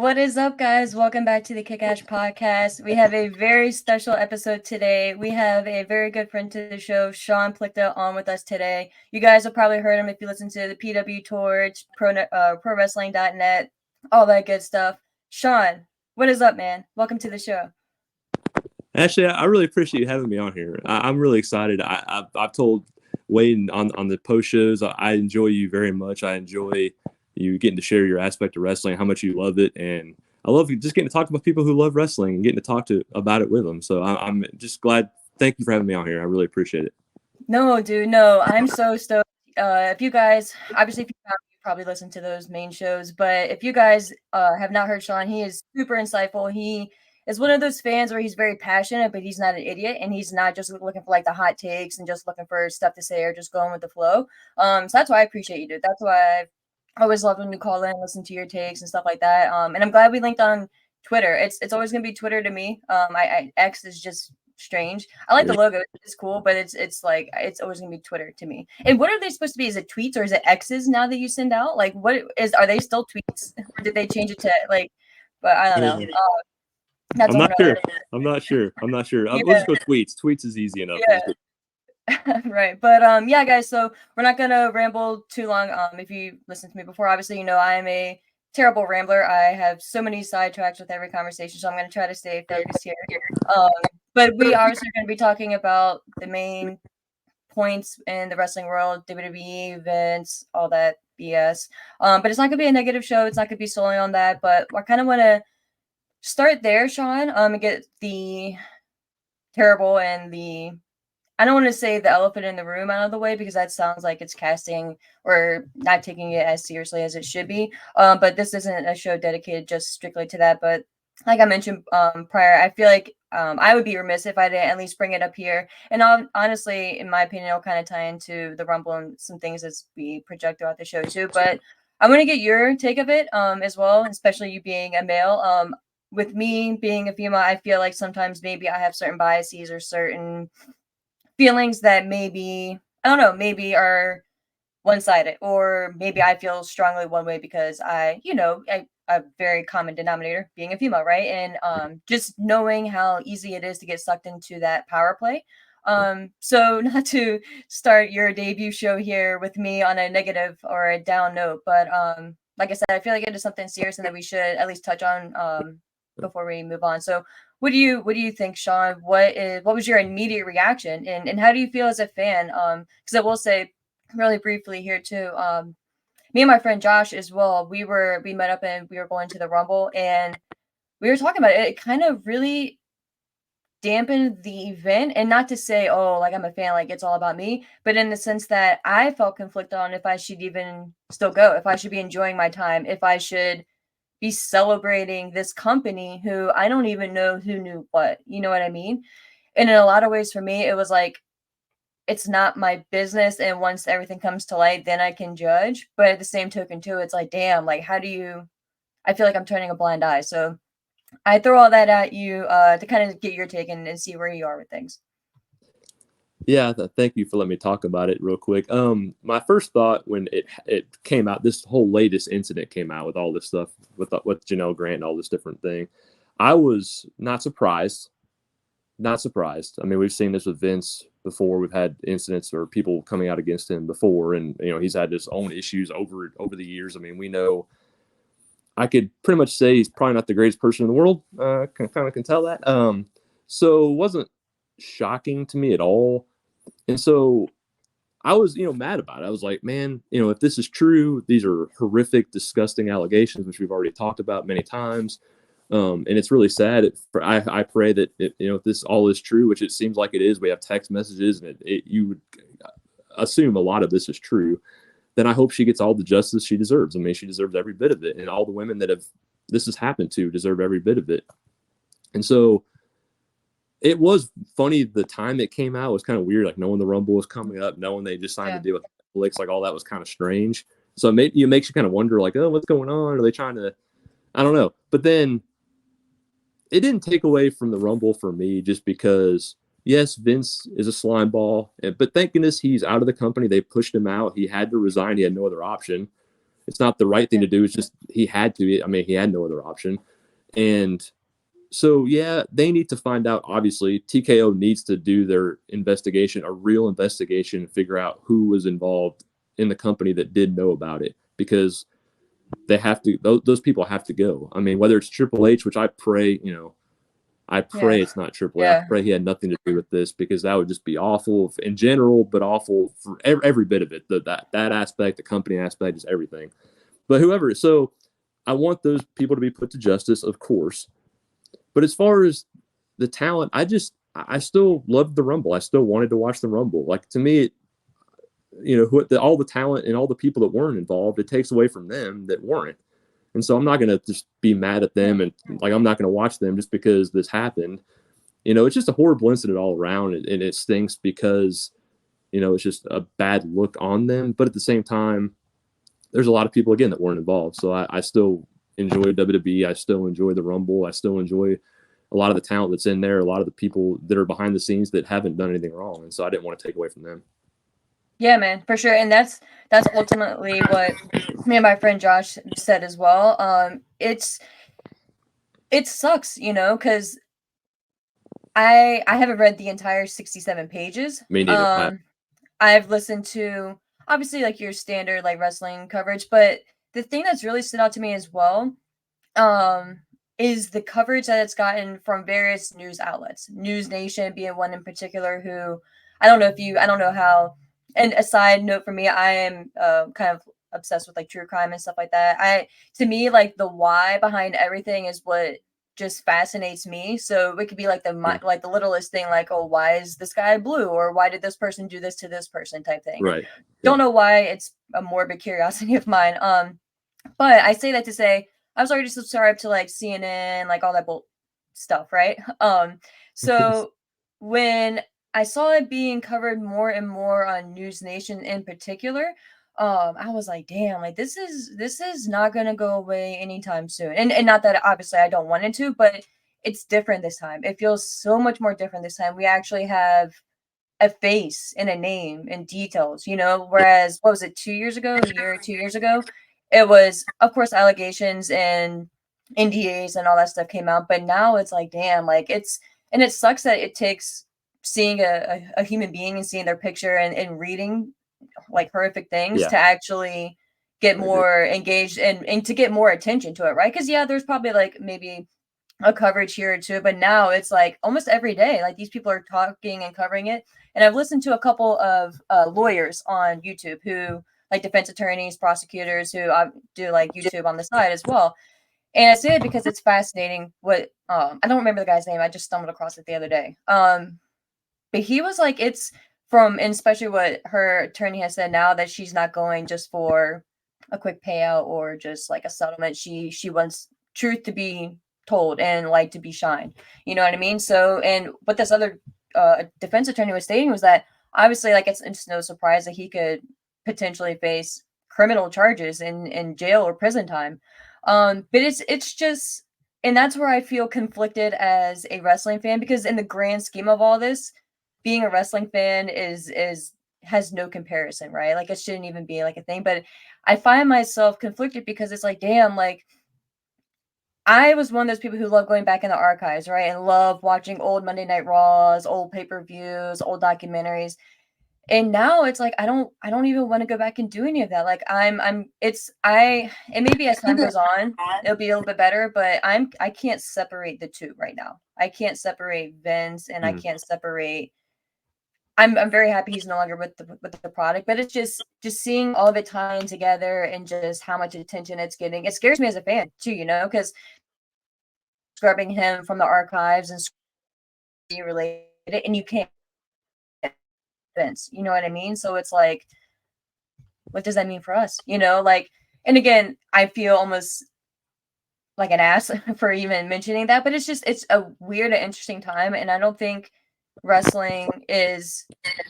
What is up, guys? Welcome back to the Kick-Ass Podcast. We have a very special episode today. We have a very good friend to the show, Sean Plichta, on with us today. You guys have probably heard him if you listen to the PW Torch, ProWrestling.net, all that good stuff. Sean, what is up, man? Welcome to the show. Actually, I really appreciate you having me on here. I'm really excited. I've told Wade on the post shows, I enjoy you very much. I enjoy you getting to share your aspect of wrestling, how much you love it, and I love just getting to talk about people who love wrestling and getting to talk about it with them. So I'm just glad. Thank you for having me on here. I really appreciate it. No, dude, no, I'm so stoked. If you guys, obviously, if you probably listen to those main shows, but if you guys have not heard Sean, he is super insightful. He is one of those fans where he's very passionate, but he's not an idiot, and he's not just looking for like the hot takes and just looking for stuff to say or just going with the flow. So that's why I appreciate you, dude. That's why I always love when you call in, listen to your takes and stuff like that. And I'm glad we linked on Twitter. It's always gonna be Twitter to me. X is just strange. I like the logo; it's cool, but it's like it's always gonna be Twitter to me. And what are they supposed to be? Is it tweets or is it X's now that you send out? Like, what is? Are they still tweets, or did they change it to like? But I don't know. I'm not sure. I'm not sure. Yeah. We'll just go tweets. Tweets is easy enough. Yeah. Right. But yeah, guys, so we're not gonna ramble too long. If you listened to me before, obviously you know I am a terrible rambler. I have so many sidetracks with every conversation, so I'm gonna try to stay focused here. But we obviously are gonna be talking about the main points in the wrestling world, WWE events, all that BS. But it's not gonna be a negative show, it's not gonna be solely on that, but I kind of wanna start there, Sean, and get the terrible and the I don't want to say the elephant in the room out of the way because that sounds like it's casting or not taking it as seriously as it should be. But this isn't a show dedicated just strictly to that. But like I mentioned prior, I feel like I would be remiss if I didn't at least bring it up here. And honestly, in my opinion, it'll kind of tie into the Rumble and some things as we project throughout the show too. But I want to get your take of it as well, especially you being a male. With me being a female, I feel like sometimes maybe I have certain biases or certain feelings that maybe I don't know, maybe are one-sided, or maybe I feel strongly one way because I a very common denominator being a female, right? And just knowing how easy it is to get sucked into that power play. So not to start your debut show here with me on a negative or a down note, but like I said, I feel like it is something serious and that we should at least touch on before we move on. So what do you think, Sean? What was your immediate reaction, and how do you feel as a fan? Because I will say, really briefly here too. Me and my friend Josh as well. We met up and we were going to the Rumble, and we were talking about it. It kind of really dampened the event, and not to say, oh, like I'm a fan, like it's all about me, but in the sense that I felt conflicted on if I should even still go, if I should be enjoying my time, if I should be celebrating this company who I don't even know who knew what, you know what I mean? And in a lot of ways for me, it was like, it's not my business. And once everything comes to light, then I can judge. But at the same token too, it's like, damn, like I feel like I'm turning a blind eye. So I throw all that at you to kind of get your take and see where you are with things. Yeah, thank you for letting me talk about it real quick. My first thought when it came out, this whole latest incident came out with all this stuff with Janelle Grant and all this different thing, I was not surprised. Not surprised. I mean, we've seen this with Vince before. We've had incidents or people coming out against him before, and he's had his own issues over the years. I mean, we know. I could pretty much say he's probably not the greatest person in the world. Can tell that. So it wasn't shocking to me at all. And so I was, mad about it. I was like, man, if this is true, these are horrific, disgusting allegations, which we've already talked about many times. And it's really sad. I pray that, if this all is true, which it seems like it is, we have text messages and you would assume a lot of this is true, then I hope she gets all the justice she deserves. I mean, she deserves every bit of it. And all the women that this has happened to deserve every bit of it. And so it was funny. The time it came out was kind of weird, like knowing the Rumble was coming up, knowing they just signed a deal with Netflix, like all that was kind of strange. So it makes you kind of wonder, like, oh, what's going on? Are they trying to, I don't know. But then it didn't take away from the Rumble for me, just because, yes, Vince is a slime ball, but thank goodness he's out of the company. They pushed him out. He had to resign. He had no other option. It's not the right thing to do. It's just he had to. I mean, he had no other option. And so, yeah, they need to find out. Obviously, TKO needs to do their investigation, a real investigation, and figure out who was involved in the company that did know about it, because they have to. Those people have to go. I mean, whether it's Triple H, which I pray, I pray it's not Triple H. I pray he had nothing to do with this, because that would just be awful in general, but awful for every bit of it. That aspect, the company aspect, just everything. But whoever, so I want those people to be put to justice, of course. But as far as the talent, I still loved the Rumble. I still wanted to watch the Rumble. Like, to me, all the talent and all the people that weren't involved, it takes away from them that weren't. And so I'm not going to just be mad at them, and like, I'm not going to watch them just because this happened. It's just a horrible incident all around, and it stinks because, it's just a bad look on them. But at the same time, there's a lot of people, again, that weren't involved. So I still enjoy WWE. I still enjoy the Rumble. I still enjoy a lot of the talent that's in there, a lot of the people that are behind the scenes that haven't done anything wrong. And so I didn't want to take away from them. Yeah, man, for sure. And that's ultimately what me and my friend Josh said as well. It sucks, because I haven't read the entire 67 pages. Me neither. I've listened to, obviously, like, your standard, like, wrestling coverage, but the thing that's really stood out to me as well, is the coverage that it's gotten from various news outlets. News Nation being one in particular, who I don't know how. And a side note for me, I am kind of obsessed with, like, true crime and stuff like that. To me, like, the why behind everything is what just fascinates me. So it could be like the littlest thing, like, oh, why is this guy blue, or why did this person do this to this person, type thing. Right. Don't know why. It's a morbid curiosity of mine. But I say that to say I was already subscribed to, like, CNN, like, all that stuff, right? So when I saw it being covered more and more on News Nation in particular, I was like, damn, like, this is not gonna go away anytime soon. And not that obviously I don't want it to, but it's different this time. It feels so much more different this time. We actually have a face and a name and details, whereas what was it, 2 years ago, a year or 2 years ago, it was, of course, allegations and NDAs and all that stuff came out. But now it's like, damn, like, and it sucks that it takes seeing a human being and seeing their picture and reading, like, horrific things to actually get more engaged and to get more attention to it, right? Because there's probably, like, maybe a coverage here or two, but now it's like almost every day, like, these people are talking and covering it. And I've listened to a couple of lawyers on YouTube, who, like, defense attorneys, prosecutors, who do, like, YouTube on the side as well. And I say it because it's fascinating what I don't remember the guy's name. I just stumbled across it the other day. But he was like, it's from, and especially what her attorney has said now, that she's not going just for a quick payout or just like a settlement. She wants truth to be told and light to be shined. You know what I mean? So, and what this other defense attorney was stating was that obviously, like, it's no surprise that he could potentially face criminal charges in jail or prison time. But it's just, and that's where I feel conflicted as a wrestling fan, because in the grand scheme of all this, being a wrestling fan has no comparison, right? Like, it shouldn't even be like a thing. But I find myself conflicted because it's like, damn, like, I was one of those people who love going back in the archives, right? And love watching old Monday Night Raws, old pay-per-views, old documentaries. And now it's like I don't even want to go back and do any of that. Like, and maybe as time goes on, it'll be a little bit better, but I can't separate the two right now. I can't separate Vince, and I can't separate. I'm very happy he's no longer with the product, but it's just seeing all of it tying together and just how much attention it's getting. It scares me as a fan too, because scrubbing him from the archives and related, and you can't Vince, you know what I mean? So it's like, what does that mean for us? Like, and again, I feel almost like an ass for even mentioning that, but it's a weird and interesting time, and I don't think wrestling is,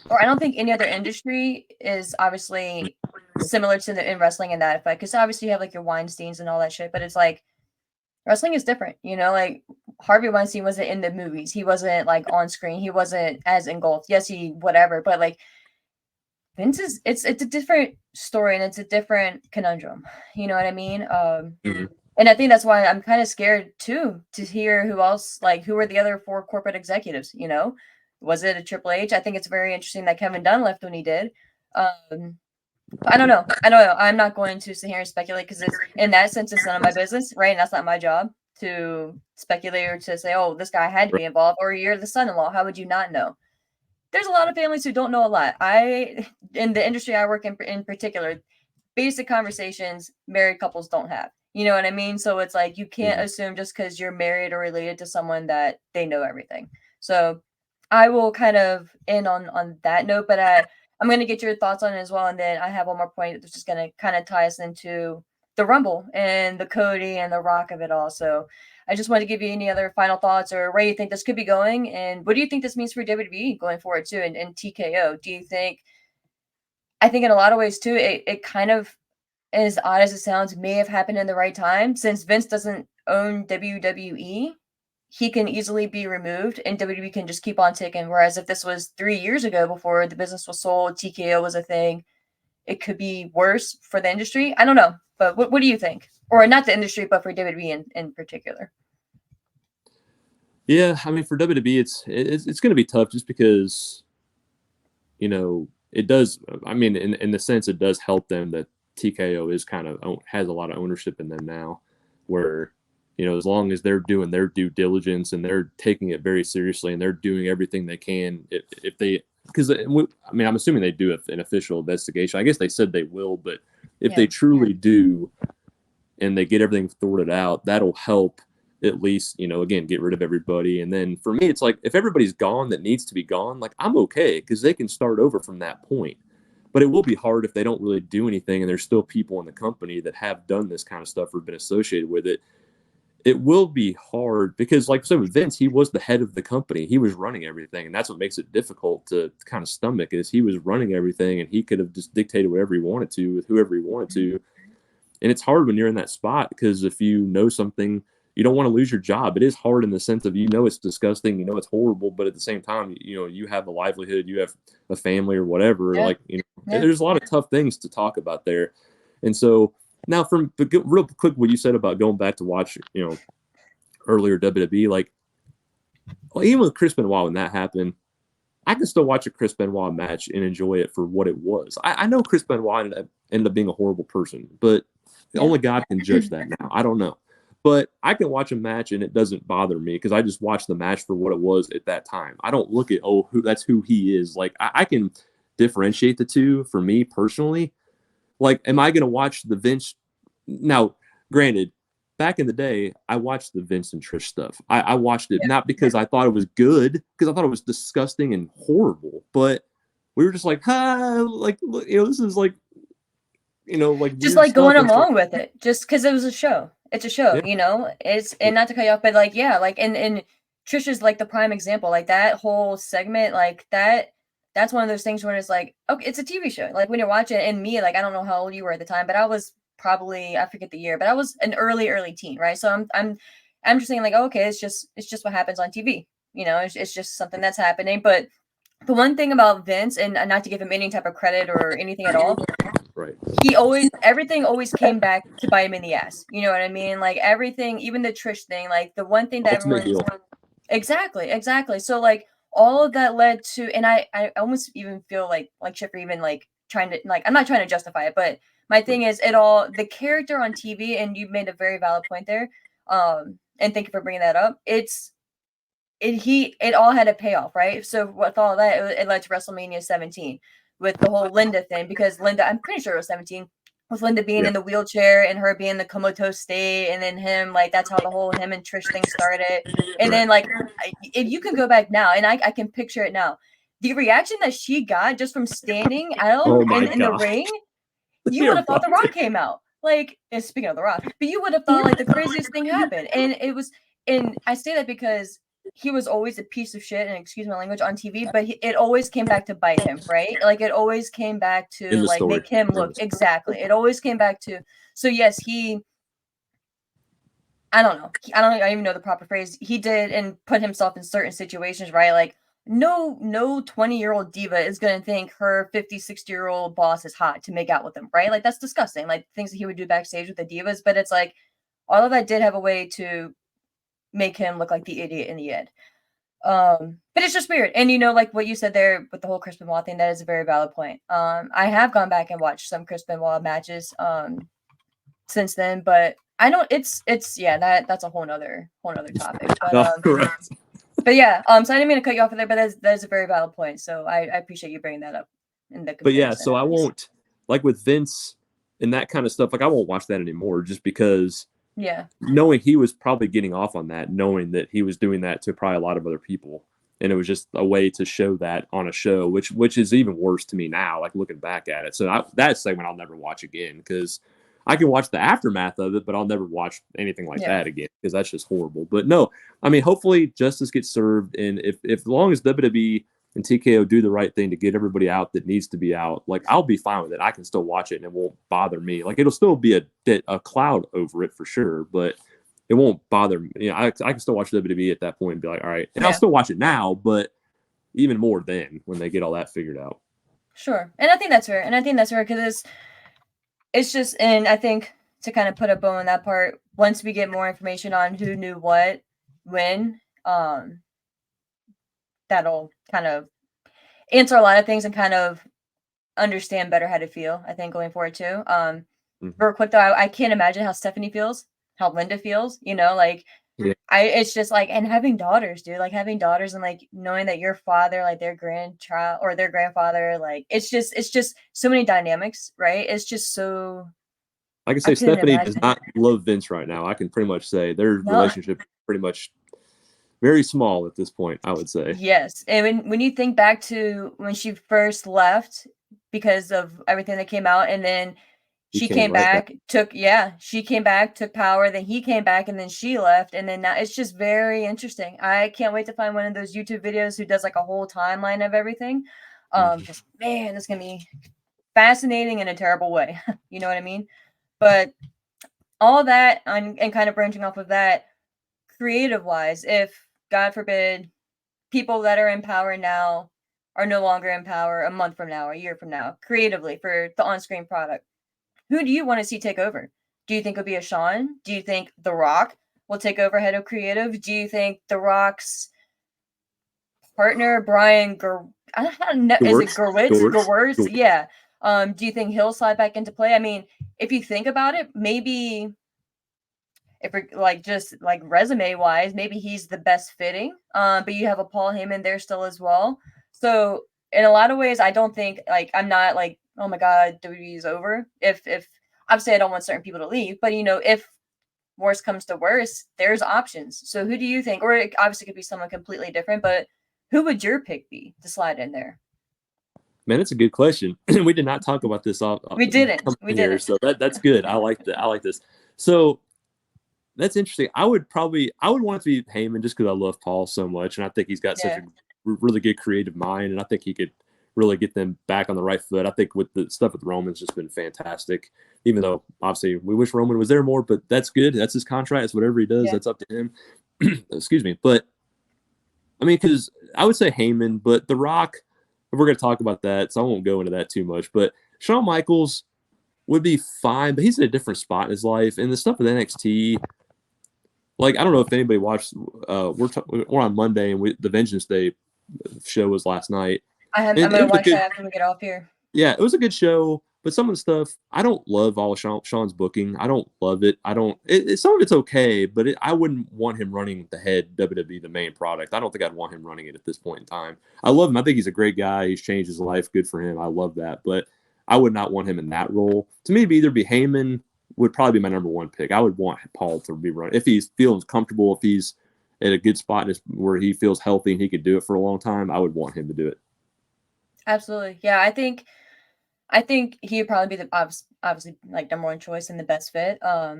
or I don't think any other industry is obviously similar to in wrestling in that effect, because obviously you have, like, your Weinsteins and all that shit, but it's like wrestling is different, like, Harvey Weinstein wasn't in the movies, he wasn't, like, on screen, he wasn't as engulfed, yes, he whatever, but, like, Vince is it's a different story and it's a different conundrum. You know what I mean? And I think that's why I'm kind of scared too to hear who else, like who are the other 4 corporate executives. You know, was it a Triple H? I think it's very interesting that Kevin Dunn left when he did. I don't know. I'm not going to sit here and speculate because it's in that sense it's none of my business, right? And that's not my job to speculate or to say, oh, this guy had to be involved, or you're the son-in-law. How would you not know? There's a lot of families who don't know a lot. In the industry I work in particular, basic conversations married couples don't have. You know what I mean? So it's like you can't assume just because you're married or related to someone that they know everything. So I will kind of end on that note, but I'm going to get your thoughts on it as well. And then I have one more point that's just going to kind of tie us into the Rumble and the Cody and the Rock of it all. So I just want to give you any other final thoughts or where you think this could be going. And what do you think this means for WWE going forward too? And TKO, do you think, I think in a lot of ways too, it kind of, as odd as it sounds, may have happened in the right time. Since Vince doesn't own WWE, he can easily be removed and WWE can just keep on ticking. Whereas if this was 3 years ago before the business was sold, TKO was a thing, it could be worse for the industry. I don't know. But what do you think? Or not the industry, but for WWE in particular. Yeah, I mean, for WWE, it's going to be tough just because, you know, it does. I mean, in the sense, it does help them that TKO is kind of has a lot of ownership in them now, where, you know, as long as they're doing their due diligence and they're taking it very seriously and they're doing everything they can, if they, because I mean, I'm assuming they do an official investigation. I guess they said they will, but if they truly do and they get everything sorted out, that'll help at least, you know, again, get rid of everybody. And then for me, it's like if everybody's gone that needs to be gone, like I'm okay because they can start over from that point. But it will be hard if they don't really do anything and there's still people in the company that have done this kind of stuff or been associated with it. It will be hard because, like I said, with Vince, he was the head of the company. He was running everything. And that's what makes it difficult to kind of stomach is he was running everything and he could have just dictated whatever he wanted to with whoever he wanted to. And it's hard when you're in that spot because if you know something, you don't want to lose your job. It is hard in the sense of, you know, it's disgusting, you know, it's horrible, but at the same time, you know, you have a livelihood, you have a family or whatever. Like, you know, there's a lot of tough things to talk about there. And so now from real quick, what you said about going back to watch, you know, earlier WWE, like, well, even with Chris Benoit, when that happened, I can still watch a Chris Benoit match and enjoy it for what it was. I know Chris Benoit ended up being a horrible person, but only God can judge that now. I don't know. But I can watch a match and it doesn't bother me because I just watch the match for what it was at that time. I don't look at, that's who he is. Like, I can differentiate the two for me personally. Like, am I going to watch the Vince? Now, granted, back in the day, I watched the Vince and Trish stuff. I watched it not because I thought it was good, because I thought it was disgusting and horrible. But we were just like, like, you know, this is like, you know, like just like going along with it, just because it was a show. It's a show, you know. It's and not to cut you off, but like like and Trish is like the prime example. Like that whole segment, like that's one of those things where it's like, okay, it's a TV show. Like when you're watching, and me, like I don't know how old you were at the time, but I was probably, I forget the year, but I was an early teen, right? So I'm just saying like, oh, okay, it's just what happens on TV. You know, it's just something that's happening. But the one thing about Vince, and not to give him any type of credit or anything at all, right? Everything always came back to bite him in the ass. You know what I mean? Like everything, even the Trish thing, like the one thing that everyone, exactly. So like all of that led to, and I almost even feel like Schiffer even like trying to, like, I'm not trying to justify it, but my thing is the character on TV, and you made a very valid point there. And thank you for bringing that up. It all had a payoff, right? So with all that, it led to WrestleMania 17 with the whole Linda thing, because Linda, I'm pretty sure it was 17, with Linda being in the wheelchair and her being the comatose state, and then him, like, that's how the whole him and Trish thing started. And then, like, if you can go back now, and I can picture it now, the reaction that she got just from standing out in the ring, you would have thought The Rock came out. Like, and speaking of The Rock, but you would have thought like the craziest thing happened. And it was, and I say that because he was always a piece of shit, and excuse my language, on TV, but it always came back to bite him, right? Like it always came back to like make him look, exactly. It always came back to, so yes, I don't even know the proper phrase. He did and put himself in certain situations, right? Like no 20-year-old diva is going to think her 50, 60-year-old boss is hot to make out with him, right? Like, that's disgusting. Like, things that he would do backstage with the divas, but it's like all of that did have a way to make him look like the idiot in the end. But it's just weird. And like what you said there with the whole Chris Benoit thing, that is a very valid point. I have gone back and watched some Chris Benoit matches since then, but I don't it's yeah, that's a whole nother topic. But yeah, so I didn't mean to cut you off there, but that is a very valid point. So I appreciate you bringing that up in the comparison. But yeah, so I won't, like with Vince and that kind of stuff, like I won't watch that anymore just because knowing he was probably getting off on that, knowing that he was doing that to probably a lot of other people. And it was just a way to show that on a show, which is even worse to me now, like looking back at it. So that segment I'll never watch again because I can watch the aftermath of it, but I'll never watch anything like that again because that's just horrible. But no, I mean, hopefully justice gets served. And if as long as WWE and TKO do the right thing to get everybody out that needs to be out, like I'll be fine with it. I can still watch it and it won't bother me. Like it'll still be a cloud over it for sure, but it won't bother me. I can still watch WWE at that point and be like, all right. And I'll still watch it now, but even more then when they get all that figured out. Sure. And I think that's fair. Because it's just, and I think to kind of put a bow on that part, once we get more information on who knew what, when, that'll kind of answer a lot of things and kind of understand better how to feel, I think, going forward too. Real quick though, I can't imagine how Stephanie feels, how Linda feels, it's just like, and having daughters, dude, like having daughters and like knowing that your father, like their grandchild or their grandfather, like it's just so many dynamics, right? It's just so. I can say Stephanie does not love Vince right now. I can pretty much say their relationship is pretty much very small at this point, I would say. Yes. And when you think back to when she first left because of everything that came out, and then she came back, took power, then he came back, and then she left, and then now it's just very interesting. I can't wait to find one of those YouTube videos who does like a whole timeline of everything. Just man, it's gonna be fascinating in a terrible way. You know what I mean? But all that and kind of branching off of that, creative wise, if God forbid people that are in power now are no longer in power a month from now, a year from now, creatively for the on-screen product, who do you want to see take over? Do you think it'll be a Sean? Do you think The Rock will take over head of creative? Do you think The Rock's partner, Brian I don't know, is it Gerwitz? Yeah. Do you think he'll slide back into play? I mean, if you think about it, maybe if we're like just like resume wise, maybe he's the best fitting. But you have a Paul Heyman there still as well. So in a lot of ways, I don't think like I'm not like, oh my God, WWE is over. If obviously I don't want certain people to leave, but if worse comes to worse, there's options. So who do you think? Or it obviously could be someone completely different, but who would your pick be to slide in there? Man, it's a good question. We did not talk about this off. We didn't. So that's good. I like this. So that's interesting. I would want it to be Heyman just because I love Paul so much, and I think he's got such a really good creative mind, and I think he could really get them back on the right foot. I think with the stuff with Roman's just been fantastic, even though obviously we wish Roman was there more, but that's good. That's his contract. It's whatever he does. That's up to him. Excuse me. But I mean, because I would say Heyman, but The Rock, we're going to talk about that, so I won't go into that too much. But Shawn Michaels would be fine, but he's in a different spot in his life. And the stuff with NXT, like, I don't know if anybody watched, we're on Monday, and the Vengeance Day show was last night. I'm going to watch that after we get off here. Yeah, it was a good show, but some of the stuff, I don't love all of Sean's booking. I don't love it. Some of it's okay, but I wouldn't want him running the head WWE, the main product. I don't think I'd want him running it at this point in time. I love him. I think he's a great guy. He's changed his life. Good for him. I love that. But I would not want him in that role. To me, it'd either be Heyman would probably be my number one pick. I would want Paul to be running. If he feels comfortable, if he's at a good spot where he feels healthy and he could do it for a long time, I would want him to do it. Absolutely. Yeah, I think he would probably be the obviously like number one choice and the best fit. I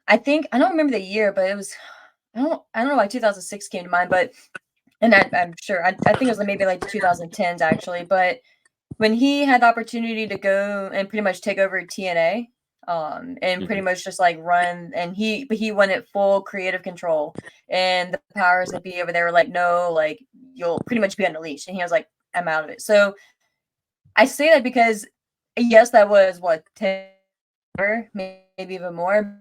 don't remember the year, but it was I don't know why 2006 came to mind, but and I'm sure I think it was maybe like 2010s actually, but when he had the opportunity to go and pretty much take over TNA, and pretty much just like run. And he wanted full creative control, and the powers that be over there were like, no, like you'll pretty much be on the leash. And he was like, I'm out of it. So I say that because yes, that was what 10, maybe even more.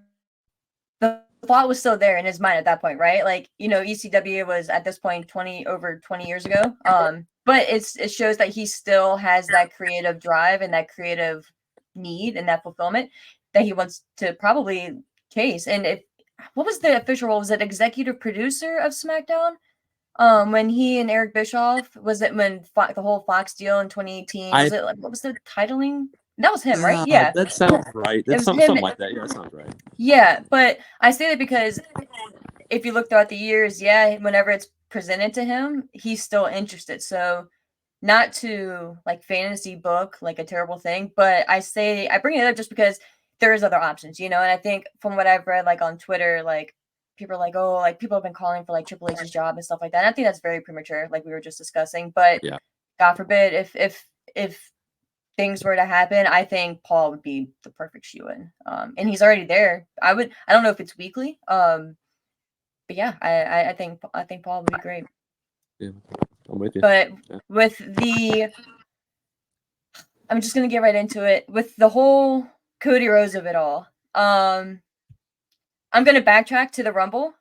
The thought was still there in his mind at that point, right? Like, ECW was at this point over 20 years ago. But it shows that he still has that creative drive and that creative need and that fulfillment that he wants to probably chase. And what was the official role? Was it executive producer of SmackDown? When he and Eric Bischoff, was it when the whole Fox deal in 2018? Was it like, what was the titling? That was him, right? Yeah, that sounds right. That's something like that. Yeah, that sounds right. Yeah, but I say that because if you look throughout the years, whenever it's presented to him, he's still interested. So not to like fantasy book like a terrible thing, but I bring it up just because there is other options, and I think from what I've read like on Twitter, like people are like, oh, like people have been calling for like Triple H's job and stuff like that. And I think that's very premature, like we were just discussing. But God forbid if things were to happen, I think Paul would be the perfect shoe-in. And he's already there. I don't know if it's weekly. But yeah, I think Paul would be great. Yeah, I'm with you. But I'm just gonna get right into it with the whole Cody Rhodes of it all. I'm gonna backtrack to the Rumble,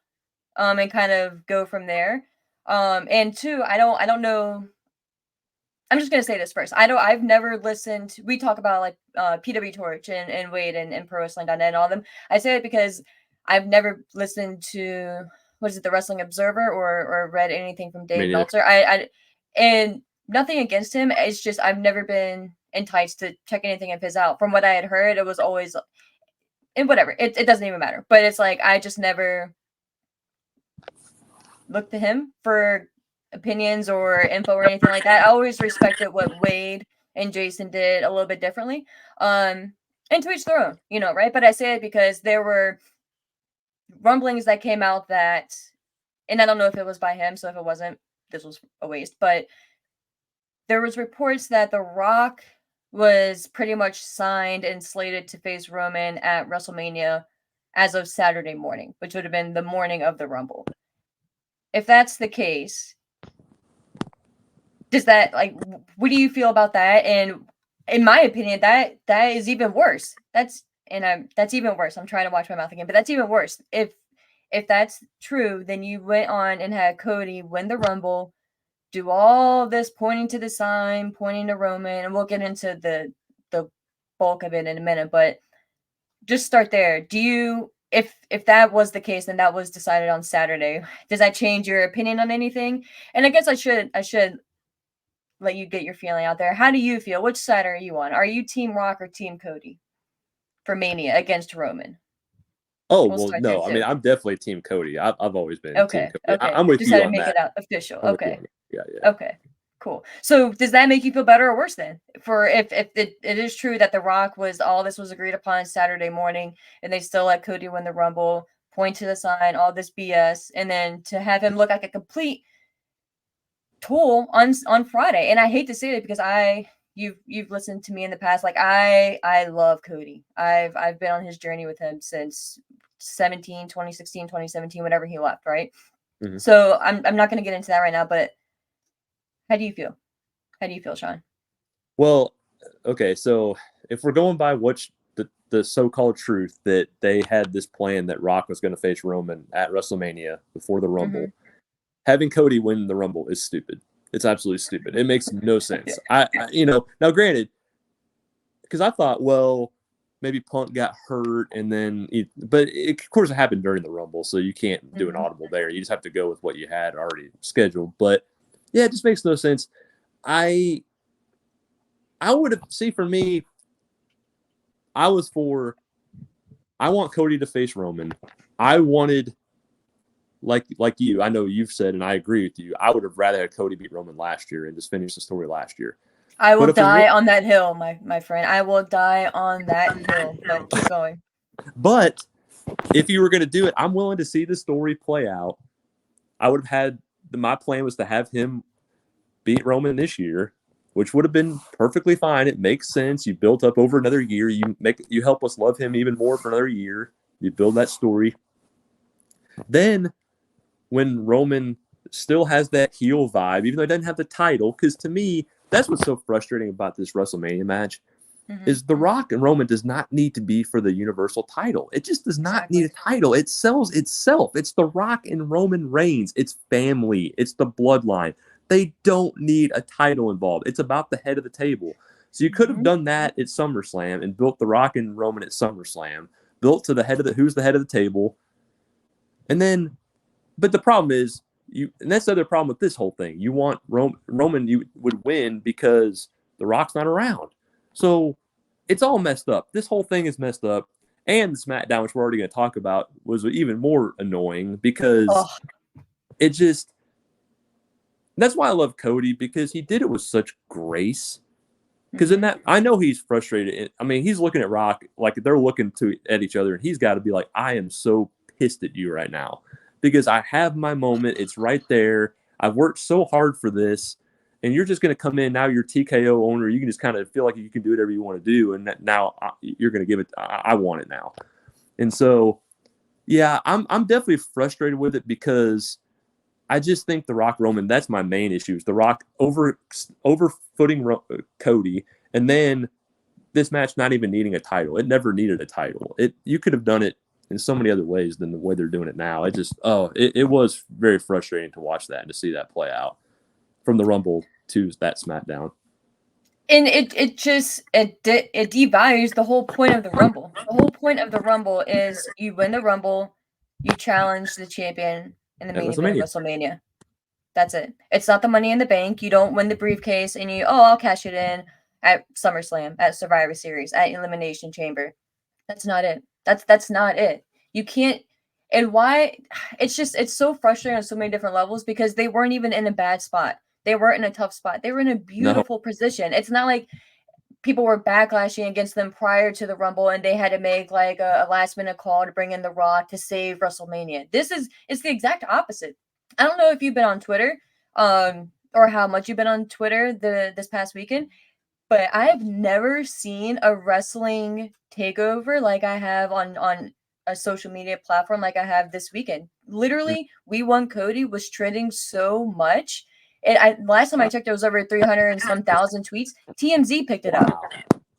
and kind of go from there. And two, I don't know. I'm just gonna say this first. I've never listened. We talk about like PW Torch and Wade and Pro Wrestling.net and all of them. I say it because I've never listened to the Wrestling Observer or read anything from Dave Meltzer. And nothing against him. It's just I've never been enticed to check anything of his out. From what I had heard, it was always and whatever. It doesn't even matter. But it's like I just never looked to him for opinions or info or anything like that. I always respected what Wade and Jason did a little bit differently. And to each their own, right? But I say it because there were rumblings that came out that, and I don't know if it was by him, so if it wasn't, this was a waste, but there was reports that The Rock was pretty much signed and slated to face Roman at WrestleMania as of Saturday morning, which would have been the morning of the Rumble. If that's the case, does that what do you feel about that? And in my opinion, that is even worse. That's even worse. I'm trying to watch my mouth again, but that's even worse. If that's true, then you went on and had Cody win the Rumble, do all this pointing to the sign, pointing to Roman, and we'll get into the bulk of it in a minute, but just start there. Do you, if that was the case, then that was decided on Saturday, does that change your opinion on anything? And I guess I should let you get your feeling out there. How do you feel? Which side are you on? Are you Team Rock or Team Cody for Mania against Roman? Oh, well, no. I mean, I'm definitely Team Cody. I've always been Team Cody. Okay. I'm with just you had to on make that. it out official. Okay. Yeah. Okay. Cool. So does that make you feel better or worse then? For if it is true that The Rock all this was agreed upon Saturday morning, and they still let Cody win the Rumble, point to the sign, all this BS, and then to have him look like a complete tool on Friday. And I hate to say it because you've listened to me in the past. Like I love Cody. I've been on his journey with him since 2016, 2017, whenever he left, right? Mm-hmm. So I'm not going to get into that right now, but how do you feel? How do you feel, Sean? Well, okay, so if we're going by what's the so-called truth that they had this plan that Rock was going to face Roman at WrestleMania before the Rumble, having Cody win the Rumble is stupid. It's absolutely stupid. It makes no sense. I now granted, because I thought, well, maybe Punk got hurt and then, but of course it happened during the Rumble, so you can't do an audible there. You just have to go with what you had already scheduled. But yeah, it just makes no sense. I would have, for me, I want Cody to face Roman. I wanted, like you, I know you've said, and I agree with you, I would have rather had Cody beat Roman last year and just finish the story last year. I will die on that hill, my friend. I will die on that hill. But keep going. But if you were going to do it, I'm willing to see the story play out. I would have had, my plan was to have him beat Roman this year, which would have been perfectly fine. It makes sense. You built up over another year. You help us love him even more for another year. You build that story. Then when Roman still has that heel vibe, even though he doesn't have the title, because to me, that's what's so frustrating about this WrestleMania match, is The Rock and Roman does not need to be for the Universal title. It just does not need a title. It sells itself. It's The Rock and Roman Reigns. It's family. It's the bloodline. They don't need a title involved. It's about the head of the table. So you could have done that at SummerSlam and built The Rock and Roman at SummerSlam, built to the head of who's the head of the table. And then, but the problem is, and that's the other problem with this whole thing. You want Roman, you would win because The Rock's not around. So it's all messed up. This whole thing is messed up. And the SmackDown, which we're already going to talk about, was even more annoying because it just, that's why I love Cody, because he did it with such grace. Because in that, I know he's frustrated. I mean, he's looking at Rock like they're looking at each other, and he's got to be like, I am so pissed at you right now because I have my moment. It's right there. I've worked so hard for this, and you're just going to come in now. You're TKO owner. You can just kind of feel like you can do whatever you want to do, and now you're going to give it. I want it now, and so yeah, I'm definitely frustrated with it because I just think The Rock Roman, that's my main issue. Is The Rock overfooting Cody, and then this match not even needing a title. It never needed a title. You could have done it in so many other ways than the way they're doing it now. It was very frustrating to watch that and to see that play out from the Rumble to that SmackDown. And it devalues the whole point of the Rumble. The whole point of the Rumble is you win the Rumble, you challenge the champion in the main event of WrestleMania. That's it. It's not the Money in the Bank. You don't win the briefcase and I'll cash it in at SummerSlam, at Survivor Series, at Elimination Chamber. That's not it. That's not it. You can't. And why? It's so frustrating on so many different levels because they weren't even in a bad spot. They weren't in a tough spot. They were in a beautiful position. It's not like people were backlashing against them prior to the Rumble and they had to make like a last minute call to bring in The Rock to save WrestleMania. It's the exact opposite. I don't know if you've been on Twitter, or how much you've been on Twitter this past weekend, but I have never seen a wrestling takeover like I have on a social media platform like I have this weekend. Literally, We Won Cody was trending so much. Last time I checked, there was over 300 and some thousand tweets. TMZ picked it up.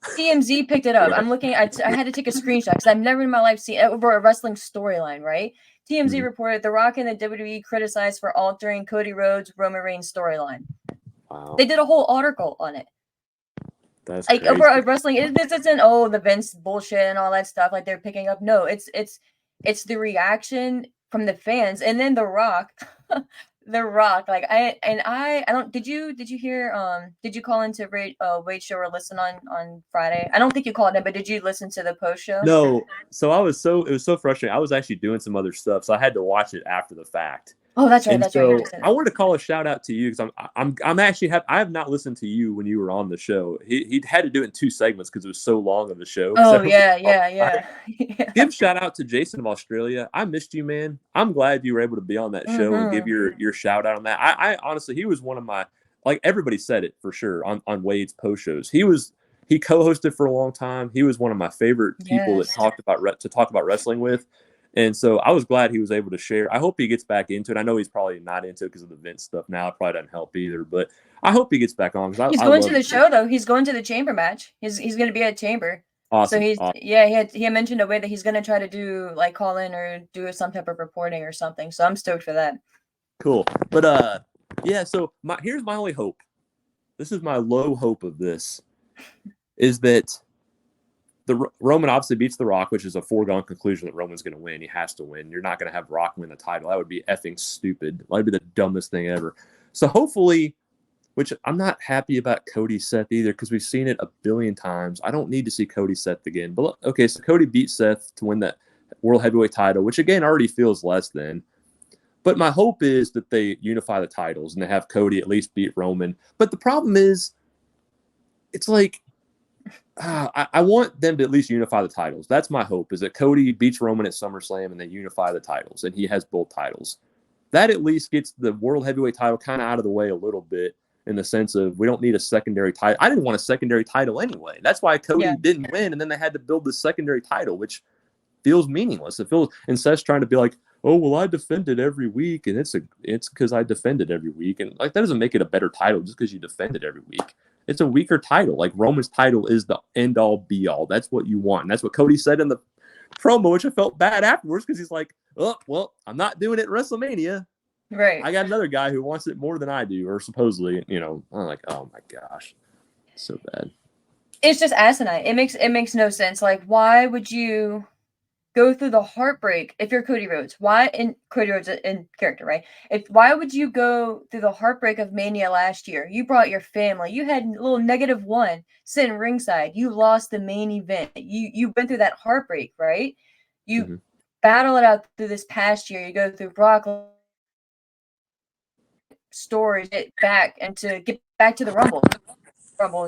TMZ picked it up. I'm looking. I had to take a screenshot because I've never in my life seen over a wrestling storyline. Right? TMZ reported The Rock and the WWE criticized for altering Cody Rhodes Roman Reigns storyline. Wow. They did a whole article on it. That's like crazy. Over wrestling. This isn't the Vince bullshit and all that stuff. Like they're picking up. No, it's the reaction from the fans, and then The Rock. The Rock, like I don't. Did you hear? Did you call into Wade show or listen on Friday? I don't think you called in, but did you listen to the post show? No. So it was so frustrating. I was actually doing some other stuff, so I had to watch it after the fact. Oh, that's right. Right. I wanted to call a shout out to you because I'm actually I have not listened to you when you were on the show. He had to do it in 2 segments because it was so long of the show. Oh so, yeah. Give shout out to Jason of Australia. I missed you, man. I'm glad you were able to be on that show and give your shout out on that. I honestly, he was one of my, like everybody said it for sure on Wade's post shows. He co-hosted for a long time. He was one of my favorite people that talk about wrestling with. And so I was glad he was able to share. I hope he gets back into it. I know he's probably not into it because of the Vince stuff now. It probably doesn't help either. But I hope he gets back on. He's going to the show, though. He's going to the Chamber match. He's going to be at Chamber. Awesome. So he had mentioned a way that he's going to try to do like call in or do some type of reporting or something. So I'm stoked for that. Cool. But yeah. So here's my only hope. This is my low hope of this, is that Roman obviously beats The Rock, which is a foregone conclusion that Roman's going to win. He has to win. You're not going to have Rock win the title. That would be effing stupid. That would be the dumbest thing ever. So hopefully, which I'm not happy about Cody Seth either because we've seen it a billion times. I don't need to see Cody Seth again. But okay, so Cody beat Seth to win that World Heavyweight title, which again already feels less than. But my hope is that they unify the titles and they have Cody at least beat Roman. But the problem is, it's like, I want them to at least unify the titles. That's my hope, is that Cody beats Roman at SummerSlam and they unify the titles and he has both titles. That at least gets the World Heavyweight title kind of out of the way a little bit. in the sense of we don't need a secondary title. I didn't want a secondary title anyway. That's why Cody didn't win, and then they had to build the secondary title, which feels meaningless. It feels, and Seth's trying to be like, oh, well, I defended every week, and it's because I defended every week, and like that doesn't make it a better title just because you defended every week. It's a weaker title. Like Roman's title is the end all be all. That's what you want, and that's what Cody said in the promo, which I felt bad afterwards because he's like, oh, well, I'm not doing it at WrestleMania. Right. I got another guy who wants it more than I do, or supposedly, I'm like, oh my gosh, so bad. It's just asinine. It makes no sense. Like, why would you go through the heartbreak if you're Cody Rhodes? Cody Rhodes in character, right? Why would you go through the heartbreak of Mania last year? You brought your family. You had a little -1 sitting ringside. You lost the main event. You went through that heartbreak, right? You battle it out through this past year. You go through Brock stories, get back and to get back to the Rumble.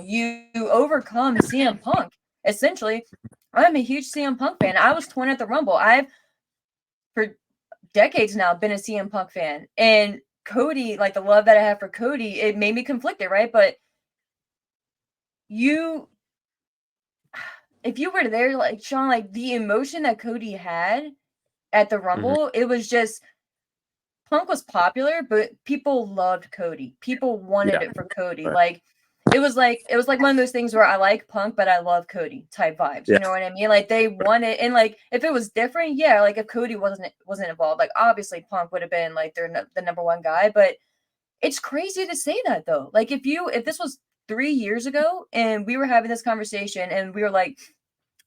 You overcome CM Punk. Essentially, I'm a huge CM Punk fan. I was torn at the Rumble. I've for decades now been a CM Punk fan, and Cody, like the love that I have for Cody, it made me conflicted, right? But if you were there, like Sean, like the emotion that Cody had at the Rumble, it was just. Punk was popular, but people loved Cody. People wanted it for Cody. Right. Like it was like one of those things where I like Punk, but I love Cody type vibes. You know what I mean? Like they wanted, and like if it was different, like if Cody wasn't involved, like obviously Punk would have been like the #1 guy. But it's crazy to say that though. Like if this was 3 years ago and we were having this conversation and we were like,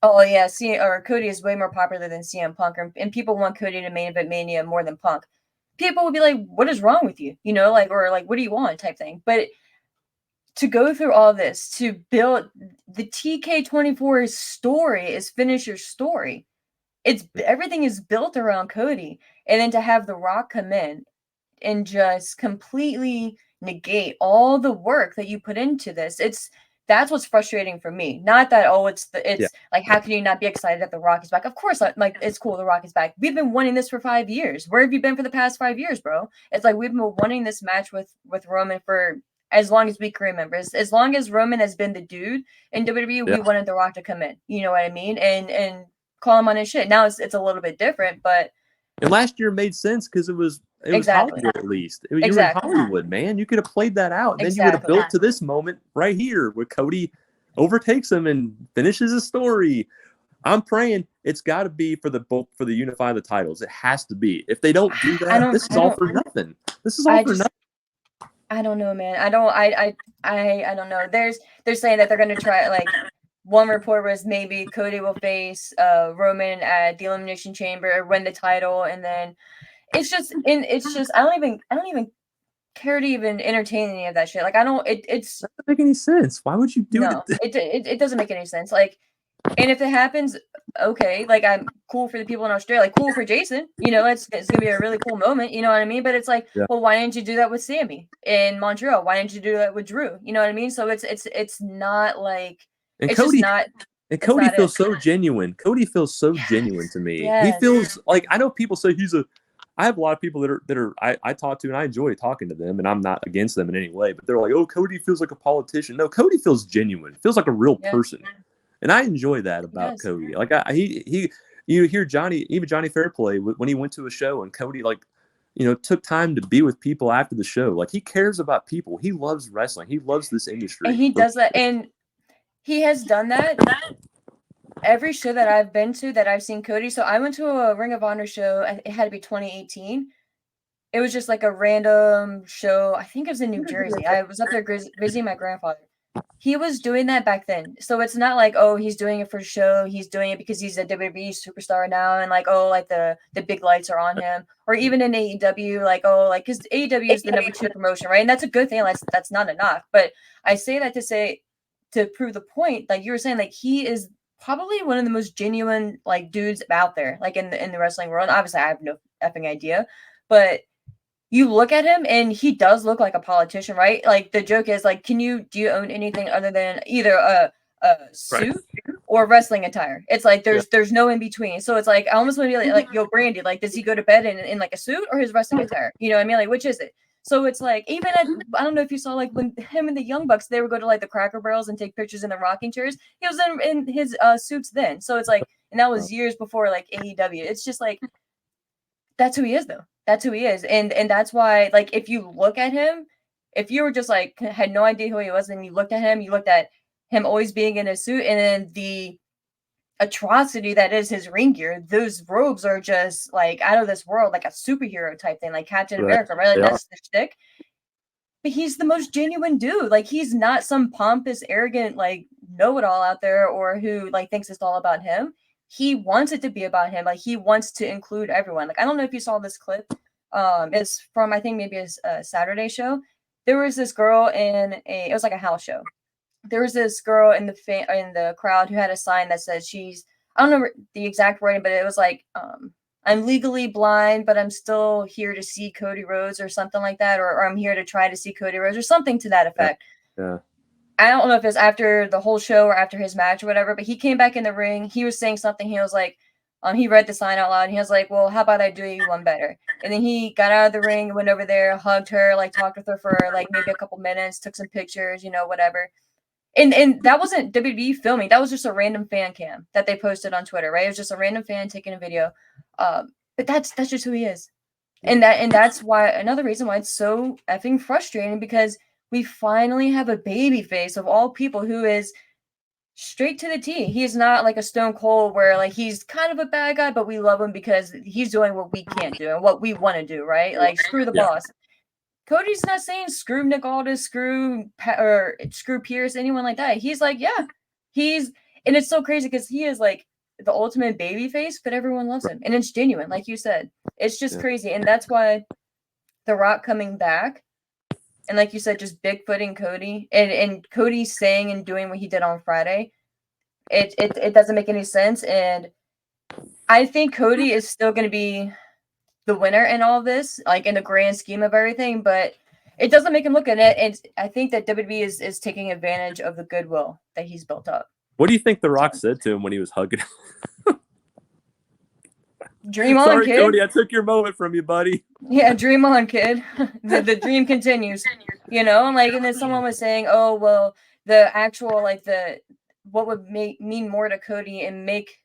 oh yeah, Cody is way more popular than CM Punk, and people want Cody to main event Mania more than Punk. People would be like, what is wrong with you? Or what do you want type thing. But to go through all this, to build the TK24 story is finisher's story. Everything is built around Cody. And then to have The Rock come in and just completely negate all the work that you put into this. That's what's frustrating for me. Not that, like, how can you not be excited that The Rock is back? Of course, like, it's cool The Rock is back. We've been wanting this for 5 years. Where have you been for the past 5 years, bro? It's like we've been wanting this match with Roman for as long as we can remember. As long as Roman has been the dude in WWE, we wanted The Rock to come in. You know what I mean? And call him on his shit. Now it's a little bit different, but... And last year made sense because it was Hollywood at least. You were in Hollywood, man. You could have played that out. And then you would have built to this moment right here where Cody overtakes him and finishes his story. I'm praying it's got to be for the unify the titles. It has to be. If they don't do that, this is all for nothing. This is all for nothing. I don't know, man. I don't know. They're saying that they're going to try, like, one report was maybe Cody will face Roman at the Elimination Chamber, win the title, and then it's just I don't even care to even entertain any of that shit. Like, I don't. It doesn't make any sense. Why would you do it? It doesn't make any sense. Like, and if it happens, okay. Like, I'm cool for the people in Australia. Like, cool for Jason. It's gonna be a really cool moment. You know what I mean? But it's like, well, why didn't you do that with Sammy in Montreal? Why didn't you do that with Drew? You know what I mean? So it's not like. And it's Cody, just not, Cody feels so genuine. Cody feels so genuine to me. He feels like, I know people say I have a lot of people that are I talk to and I enjoy talking to them, and I'm not against them in any way, but they're like, oh, Cody feels like a politician. No, Cody feels genuine. Feels like a real person. And I enjoy that about Cody. Like you hear Johnny Fairplay when he went to a show and Cody took time to be with people after the show. Like, he cares about people. He loves wrestling. He loves this industry. And he does that. And he has done that every show that I've been to that I've seen Cody. So I went to a Ring of Honor show. It had to be 2018. It was just like a random show. I think it was in New Jersey. I was up there visiting my grandfather. He was doing that back then. So it's not like, oh, he's doing it for show. He's doing it because he's a WWE superstar now. And like, oh, like the big lights are on him. Or even in AEW, like, oh, like, because AEW is the #2 promotion, right? And that's a good thing. That's not enough. But I say that to prove the point, like you were saying, like, he is probably one of the most genuine, like, dudes out there, like, in the wrestling world. Obviously, I have no effing idea, but you look at him and he does look like a politician, right? Like, the joke is, like, do you own anything other than either a suit or wrestling attire? It's like there's no in between. So it's like I almost want to be like, yo, Brandy, like, does he go to bed in like a suit or his wrestling attire? You know what I mean? Like, which is it? So it's like, even I don't know if you saw, like, when him and the Young Bucks, they would go to like the Cracker Barrels and take pictures in the rocking chairs. He was in his suits then. So it's like, and that was years before like AEW. It's just like, that's who he is, though. That's who he is, and that's why, like, if you look at him, if you were just like had no idea who he was, and you looked at him, you looked at him always being in a suit, and then the atrocity that is his ring gear. Those robes are just like out of this world, like a superhero type thing, like Captain America, right? Like that's the shtick. But he's the most genuine dude. Like, he's not some pompous, arrogant, like, know-it-all out there, or who like thinks it's all about him. He wants it to be about him. Like, he wants to include everyone. Like, I don't know if you saw this clip. It's from, I think, maybe a Saturday show. There was this girl it was like a house show. There was this girl in the crowd who had a sign that said I don't know the exact wording, but it was like, I'm legally blind, but I'm still here to see Cody Rhodes, or something like that, or I'm here to try to see Cody Rhodes, or something to that effect. Yeah. I don't know if it's after the whole show or after his match or whatever, but he came back in the ring. He was saying something. He was like, he read the sign out loud, and he was like, well, how about I do you one better? And then he got out of the ring, went over there, hugged her, like talked with her for like maybe a couple minutes, took some pictures, whatever. And that wasn't WWE filming. That was just a random fan cam that they posted on Twitter, right? It was just a random fan taking a video. But that's just who he is. And that's why, another reason why it's so effing frustrating, because we finally have a baby face of all people who is straight to the T. He's not like a Stone Cold where like he's kind of a bad guy, but we love him because he's doing what we can't do and what we want to do, right? Like, screw the boss. Cody's not saying screw Nick Aldis, screw Pierce, anyone like that. He's like, yeah, and it's so crazy because he is like the ultimate baby face, but everyone loves him, and it's genuine, like you said. It's just crazy, and that's why The Rock coming back, and like you said, just bigfooting Cody, and Cody saying and doing what he did on Friday, it doesn't make any sense, and I think Cody is still going to be the winner in all of this, like in the grand scheme of everything, but it doesn't make him look at it. And I think that WWE is taking advantage of the goodwill that he's built up. What do you think The Rock said to him when he was hugging him? Dream on, Sorry, kid. Cody, I took your moment from you, buddy. Yeah, dream on, kid. the dream continues, and then someone was saying, oh, well, the actual, like, what would mean more to Cody and make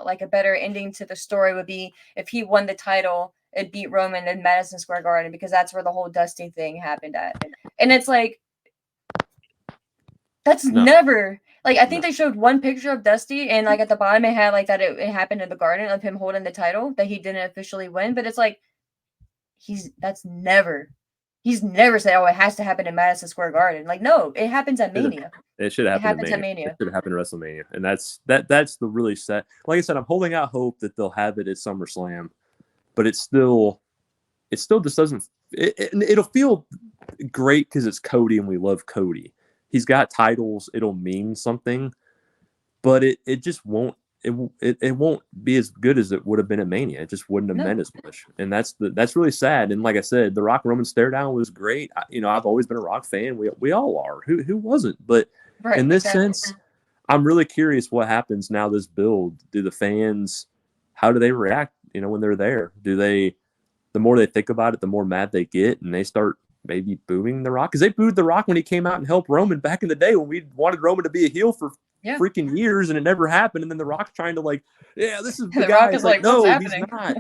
like a better ending to the story would be if he won the title, it beat Roman in Madison Square Garden, because that's where the whole Dusty thing happened at. And it's like, that's never, like, I think they showed one picture of Dusty, and like at the bottom it had like that it happened in the Garden, of him holding the title that he didn't officially win. But it's like, he's never said, oh, it has to happen in Madison Square Garden. Like, no, it happens at Mania. It should have happened at Mania. It should have happened at WrestleMania. And that's the really sad. Like I said, I'm holding out hope that they'll have it at SummerSlam, but it still just doesn't. It'll feel great because it's Cody and we love Cody. He's got titles. It'll mean something, but it just won't. It won't be as good as it would have been at Mania. It just wouldn't have meant as much, and that's really sad. And like I said, the Rock Roman stare down was great. I've always been a Rock fan. We all are. Who wasn't? But in this sense, I'm really curious what happens now. This build, do the fans? How do they react? When they're there, do they? The more they think about it, the more mad they get, and they start maybe booing the Rock, because they booed the Rock when he came out and helped Roman back in the day when we wanted Roman to be a heel for freaking years, and it never happened. And then the Rock's trying to this is the guy. Rock is like, no, he's not.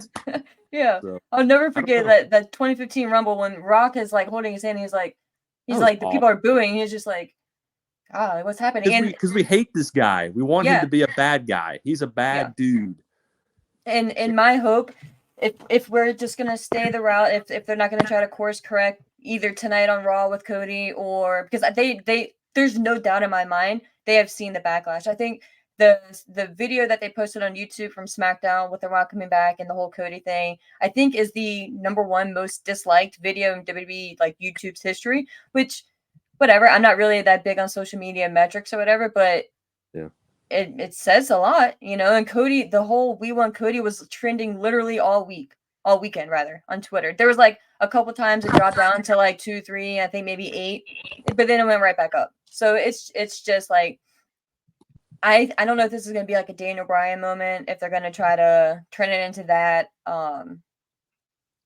Yeah, so, I'll never forget that 2015 Rumble when Rock is like holding his hand. He's like the people are booing. He's just like, God, what's happening? Because we hate this guy. We want him to be a bad guy. He's a bad dude. And my hope, if we're just gonna stay the route, if they're not gonna try to course correct either tonight on Raw with Cody, or because they there's no doubt in my mind they have seen the backlash. I think the video that they posted on YouTube from SmackDown with The Rock coming back and the whole Cody thing, I think is the #1 most disliked video in WWE like YouTube's history. Which, whatever, I'm not really that big on social media metrics or whatever, but it says a lot, And Cody, the whole "We Want Cody" was trending literally all weekend rather, on Twitter. There was like a couple times it dropped down to like 2, 3, I think maybe 8, but then it went right back up. So it's just like, I don't know if this is gonna be like a Daniel Bryan moment, if they're gonna try to turn it into that. But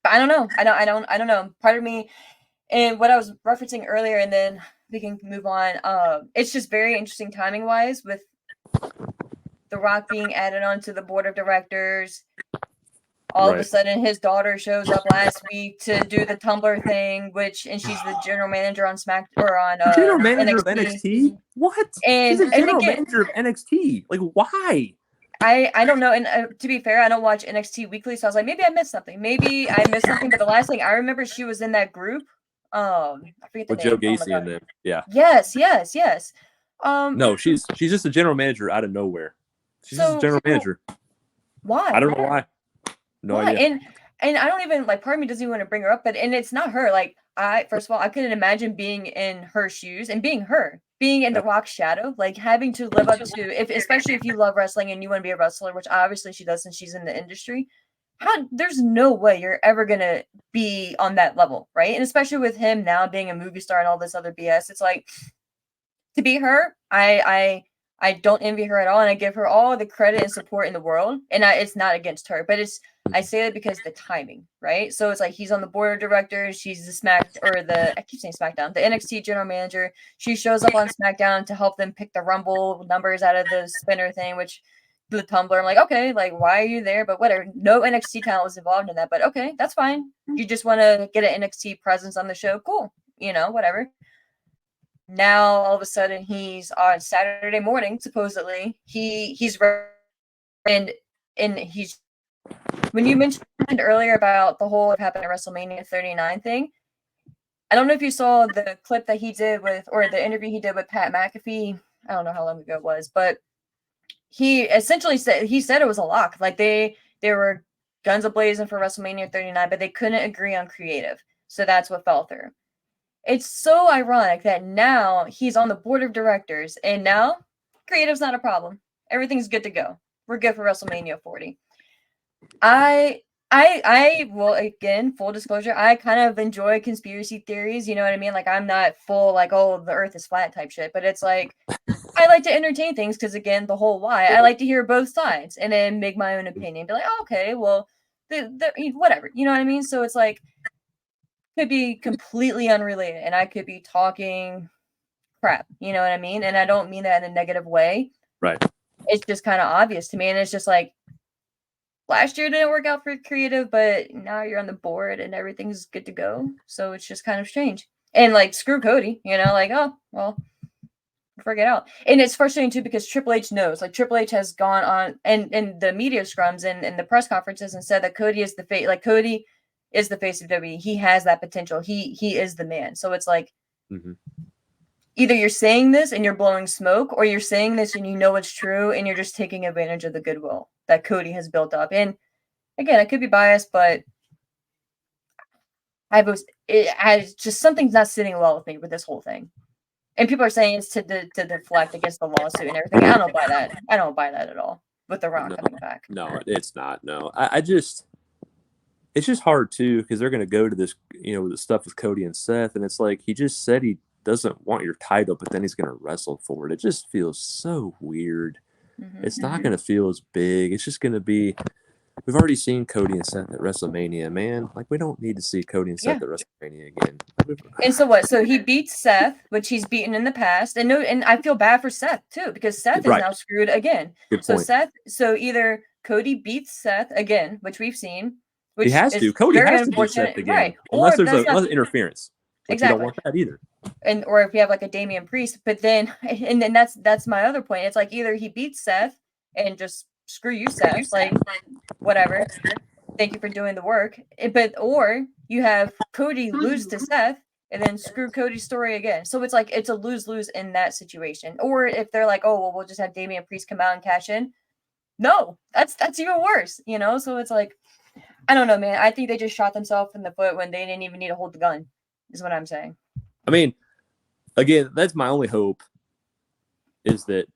I don't know. I don't know. Part of me, And what I was referencing earlier, and then we can move on. It's just very interesting timing wise with The Rock being added onto the board of directors. All of a sudden, his daughter shows up last week to do the Tumblr thing, and she's the general manager on general manager NXT. of NXT. What? And she's a general again, manager of NXT. Like, why? I don't know. And to be fair, I don't watch NXT weekly, so I was like, maybe I missed something. Maybe I missed something. But the last thing I remember, she was in that group. I forget the With name. Joe Gacy and them. Yeah. Yes. No, she's just a general manager out of nowhere. She's just a general manager. Why? I don't know why. No why? idea. And I don't even like. Part of me doesn't even want to bring her up, but and it's not her. Like first of all, I couldn't imagine being in her shoes and being her, being in the Rock's shadow, like having to live up to especially if you love wrestling and you want to be a wrestler, which obviously she does since she's in the industry. There's no way you're ever gonna be on that level, right? And especially with him now being a movie star and all this other BS, it's like to be her, I don't envy her at all, and I give her all the credit and support in the world. And it's not against her, but I say that because the timing, right? So it's like he's on the board of directors, she's the I keep saying SmackDown, the NXT general manager. She shows up on SmackDown to help them pick the Rumble numbers out of the spinner thing, which the Tumblr. I'm like, okay, like why are you there? But whatever. No NXT talent was involved in that, but okay, that's fine. You just want to get an NXT presence on the show, cool. Whatever. Now all of a sudden he's on Saturday morning, supposedly. He's and he's when you mentioned earlier about the whole of happened at WrestleMania 39 thing, I don't know if you saw the clip that he did or the interview he did with Pat McAfee. I don't know how long ago it was, but he essentially said it was a lock. Like they were guns a-blazing for WrestleMania 39, but they couldn't agree on creative. So that's what fell through. It's so ironic that now he's on the board of directors and now creative's not a problem. Everything's good to go. We're good for WrestleMania 40. I will, again, full disclosure, I kind of enjoy conspiracy theories, you know what I mean? Like I'm not full like, oh, the earth is flat type shit, but it's like I like to entertain things because again, the whole why. I like to hear both sides and then make my own opinion. Be like, oh, okay, well, whatever, you know what I mean? So it's like could be completely unrelated and I could be talking crap, you know what I mean? And I don't mean that in a negative way. Right. It's just kind of obvious to me. And it's just like last year didn't work out for creative, but now you're on the board and everything's good to go. So it's just kind of strange. And like screw Cody, like, oh, well, figure it out. And it's frustrating too because Triple H knows. Like Triple H has gone on and the media scrums and the press conferences and said that Cody is the face. Like Cody is the face of WWE. He has that potential. He is the man. So it's like either you're saying this and you're blowing smoke, or you're saying this and you know it's true and you're just taking advantage of the goodwill that Cody has built up. And again, I could be biased, but just something's not sitting well with me with this whole thing. And people are saying it's to deflect against the lawsuit and everything. I don't buy that. I don't buy that at all with The Rock coming back. No, it's not. No, it's just hard too because they're going to go to this, the stuff with Cody and Seth, and it's like he just said he doesn't want your title, but then he's going to wrestle for it. It just feels so weird. It's not going to feel as big. It's just going to be. We've already seen Cody and Seth at WrestleMania, man. Like we don't need to see Cody and Seth at WrestleMania again. And so what? So he beats Seth, which he's beaten in the past, and I feel bad for Seth too because Seth is now screwed again. Good so point. So either Cody beats Seth again, which we've seen. Which he has to. Cody has to beat Seth again, right? Unless there's another interference. Exactly. You don't want that either. Or if we have like a Damian Priest, but then that's my other point. It's like either he beats Seth and just screw you, Seth, like whatever. Thank you for doing the work. Or you have Cody lose to Seth and then screw Cody's story again. So it's like it's a lose-lose in that situation. Or if they're like, oh well, we'll just have Damian Priest come out and cash in. No, that's even worse, So it's like I don't know, man. I think they just shot themselves in the foot when they didn't even need to hold the gun, is what I'm saying. I mean, again, that's my only hope is that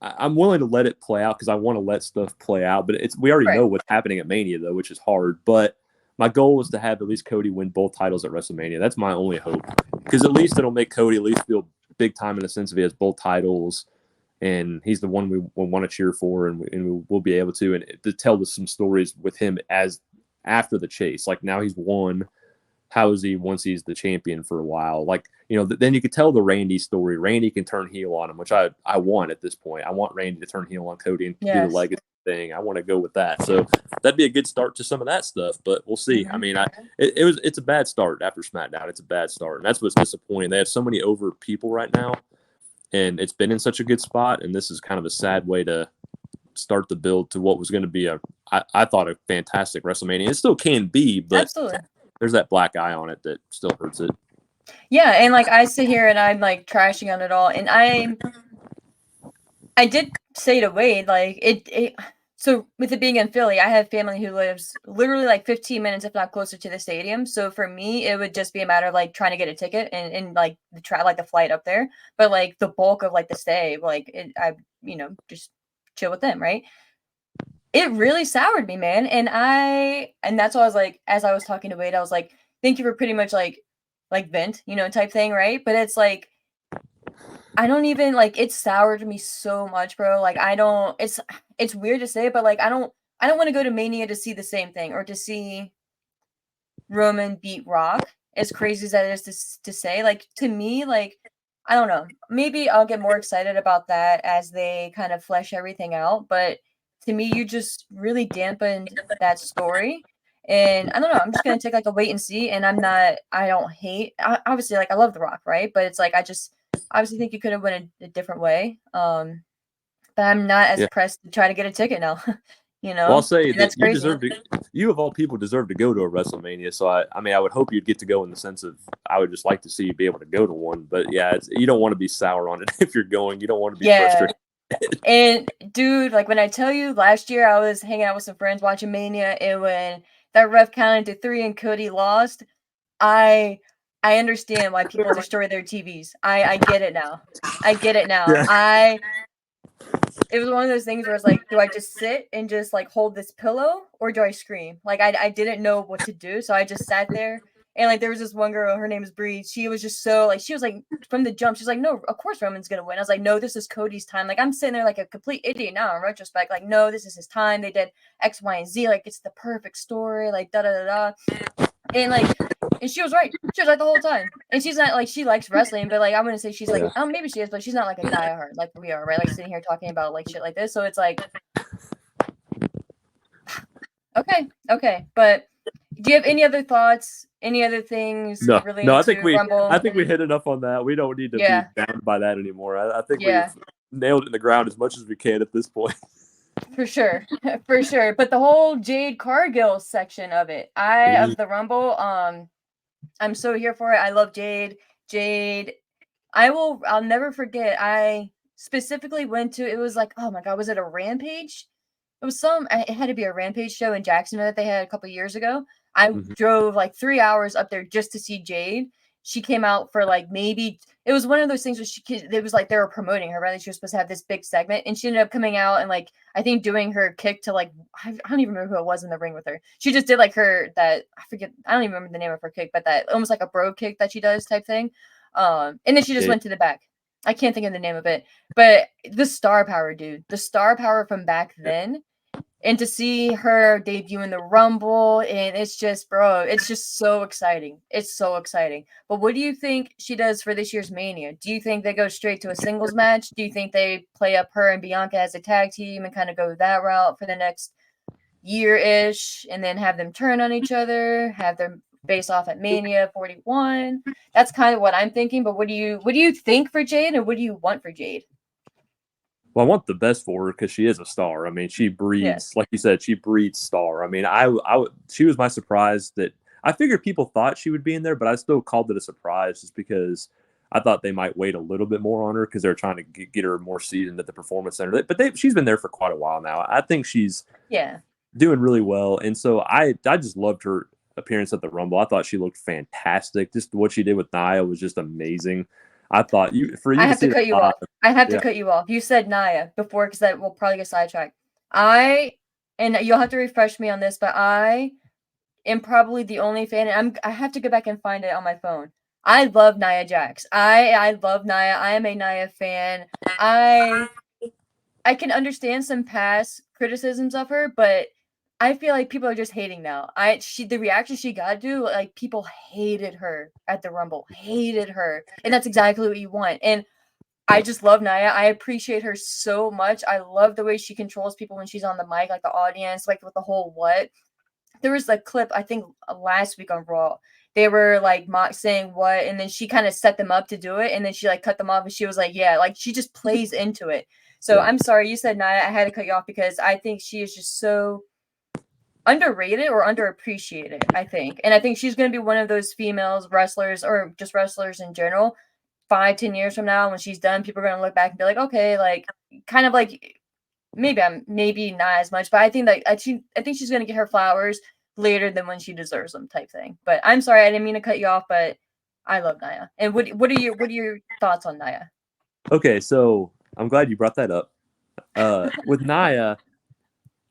I'm willing to let it play out because I want to let stuff play out. But we already know what's happening at Mania, though, which is hard. But my goal is to have at least Cody win both titles at WrestleMania. That's my only hope because at least it'll make Cody at least feel big time in the sense of he has both titles. And he's the one we want to cheer for, and we'll be able to, and to tell some stories with him as after the chase. Like now he's won. how is he once he's the champion for a while? Like, then you could tell the Randy story. Randy can turn heel on him, which I want at this point. I want Randy to turn heel on Cody and do the legacy thing. I want to go with that. So that'd be a good start to some of that stuff, but we'll see. I mean, it's a bad start after SmackDown. It's a bad start, and that's what's disappointing. They have so many over people right now, and it's been in such a good spot, and this is kind of a sad way to start the build to what was going to be I thought a fantastic WrestleMania. It still can be, but absolutely, there's that black eye on it that still hurts it. Yeah, and like I sit here and I'm like trashing on it all, and I did say to Wade, like it so with it being in Philly, I have family who lives literally like 15 minutes, if not closer, to the stadium. So for me, it would just be a matter of like trying to get a ticket and like the flight up there. But like the bulk of like the stay, like I just chill with them, right? It really soured me, man. And that's why I was like, as I was talking to Wade, I was like, thank you for pretty much like vent, type thing, right? But it's like I don't even like it soured me so much, bro. Like I don't it's weird to say, but like I don't want to go to Mania to see the same thing or to see Roman beat Rock, as crazy as that is to say. Like to me, like I don't know. Maybe I'll get more excited about that as they kind of flesh everything out, but to me you just really dampened that story. And I don't know, I'm just going to take like a wait and see, and I don't hate obviously, like I love The Rock, right? But it's like I just obviously think you could have went a different way. But I'm not as pressed to try to get a ticket now. Well, I'll say that that's you crazy. deserve to. You of all people deserve to go to a WrestleMania. So I mean, I would hope you'd get to go in the sense of I would just like to see you be able to go to one. But yeah, you don't want to be sour on it if you're going. You don't want to be frustrated. And dude, like when I tell you, last year I was hanging out with some friends watching Mania, and when that ref counted to 3 and Cody lost, I understand why people destroy their TVs. I get it now. I get it now. Yeah. It was one of those things where it's like, do I just sit and just like hold this pillow, or do I scream? Like I didn't know what to do, so I just sat there. And like there was this one girl, her name is Bree. She was just so like, she was like from the jump, she's like, no, of course Roman's gonna win. I was like, no, this is Cody's time. Like I'm sitting there like a complete idiot now in retrospect. Like, no, this is his time. They did X, Y, and Z. Like it's the perfect story. Like da da da da. And like, and she was right. She was right the whole time. And she's not like, she likes wrestling, but like I'm gonna say she's like, maybe she is, but she's not like a diehard like we are, right? Like sitting here talking about like shit like this. So it's like, okay. But do you have any other thoughts? Any other things related to Rumble? I think we hit enough on that. We don't need to be bound by that anymore. I think we've nailed it in the ground as much as we can at this point. For sure. For sure. But the whole Jade Cargill section of it, of the Rumble, I'm so here for it. I love Jade. I'll never forget. I specifically went to, it was like, oh my God, was it a Rampage? It had to be a Rampage show in Jacksonville that they had a couple years ago. I drove like 3 hours up there just to see Jade. She came out for like maybe, it was one of those things where it was like they were promoting her, right? She was supposed to have this big segment, and she ended up coming out and like, I think doing her kick to like, I don't even remember who it was in the ring with her. She just did like I don't even remember the name of her kick, but that almost like a bro kick that she does type thing. And then she just went to the back. I can't think of the name of it, but the star power, dude, the star power from back then. And to see her debut in the Rumble, and it's just, bro, it's just so exciting. It's so exciting. But what do you think she does for this year's Mania? Do you think they go straight to a singles match? Do you think they play up her and Bianca as a tag team and kind of go that route for the next year-ish, and then have them turn on each other, have them face off at Mania 41? That's kind of what I'm thinking. But what do you think for Jade, and what do you want for Jade? Well, I want the best for her because she is a star. I mean, she breeds, like you said, she breeds star. I mean, she was my surprise that I figured people thought she would be in there, but I still called it a surprise just because I thought they might wait a little bit more on her because they're trying to get her more seasoned at the Performance Center. But she's been there for quite a while now. I think she's doing really well. And so I just loved her appearance at the Rumble. I thought she looked fantastic. Just what she did with Nia was just amazing. I thought I have to cut you off. I have to cut you off. You said Nia before because that will probably get sidetracked. And you'll have to refresh me on this, but I am probably the only fan. And I have to go back and find it on my phone. I love Nia Jax. I love Nia. I am a Nia fan. I can understand some past criticisms of her, but I feel like people are just hating now. The reaction she got to, like, people hated her at the Rumble, hated her, and that's exactly what you want. And I just love Nia. I appreciate her so much. I love the way she controls people when she's on the mic, like the audience, like with the whole what. There was a clip I think last week on Raw. They were like saying what, and then she kind of set them up to do it, and then she like cut them off, and she was like, "Yeah," like she just plays into it. So Yeah. I'm sorry you said Nia. I had to cut you off because I think she is just so underrated or underappreciated, I think. And I think she's going to be one of those females wrestlers or just wrestlers in general 5-10 years from now when she's done. People are going to look back and be like, okay, like kind of like maybe not as much, but I think I think she's going to get her flowers later than when she deserves them type thing. But I'm sorry, I didn't mean to cut you off, but I love Nia. And what are your thoughts on Nia? Okay, so I'm glad you brought that up. With Nia,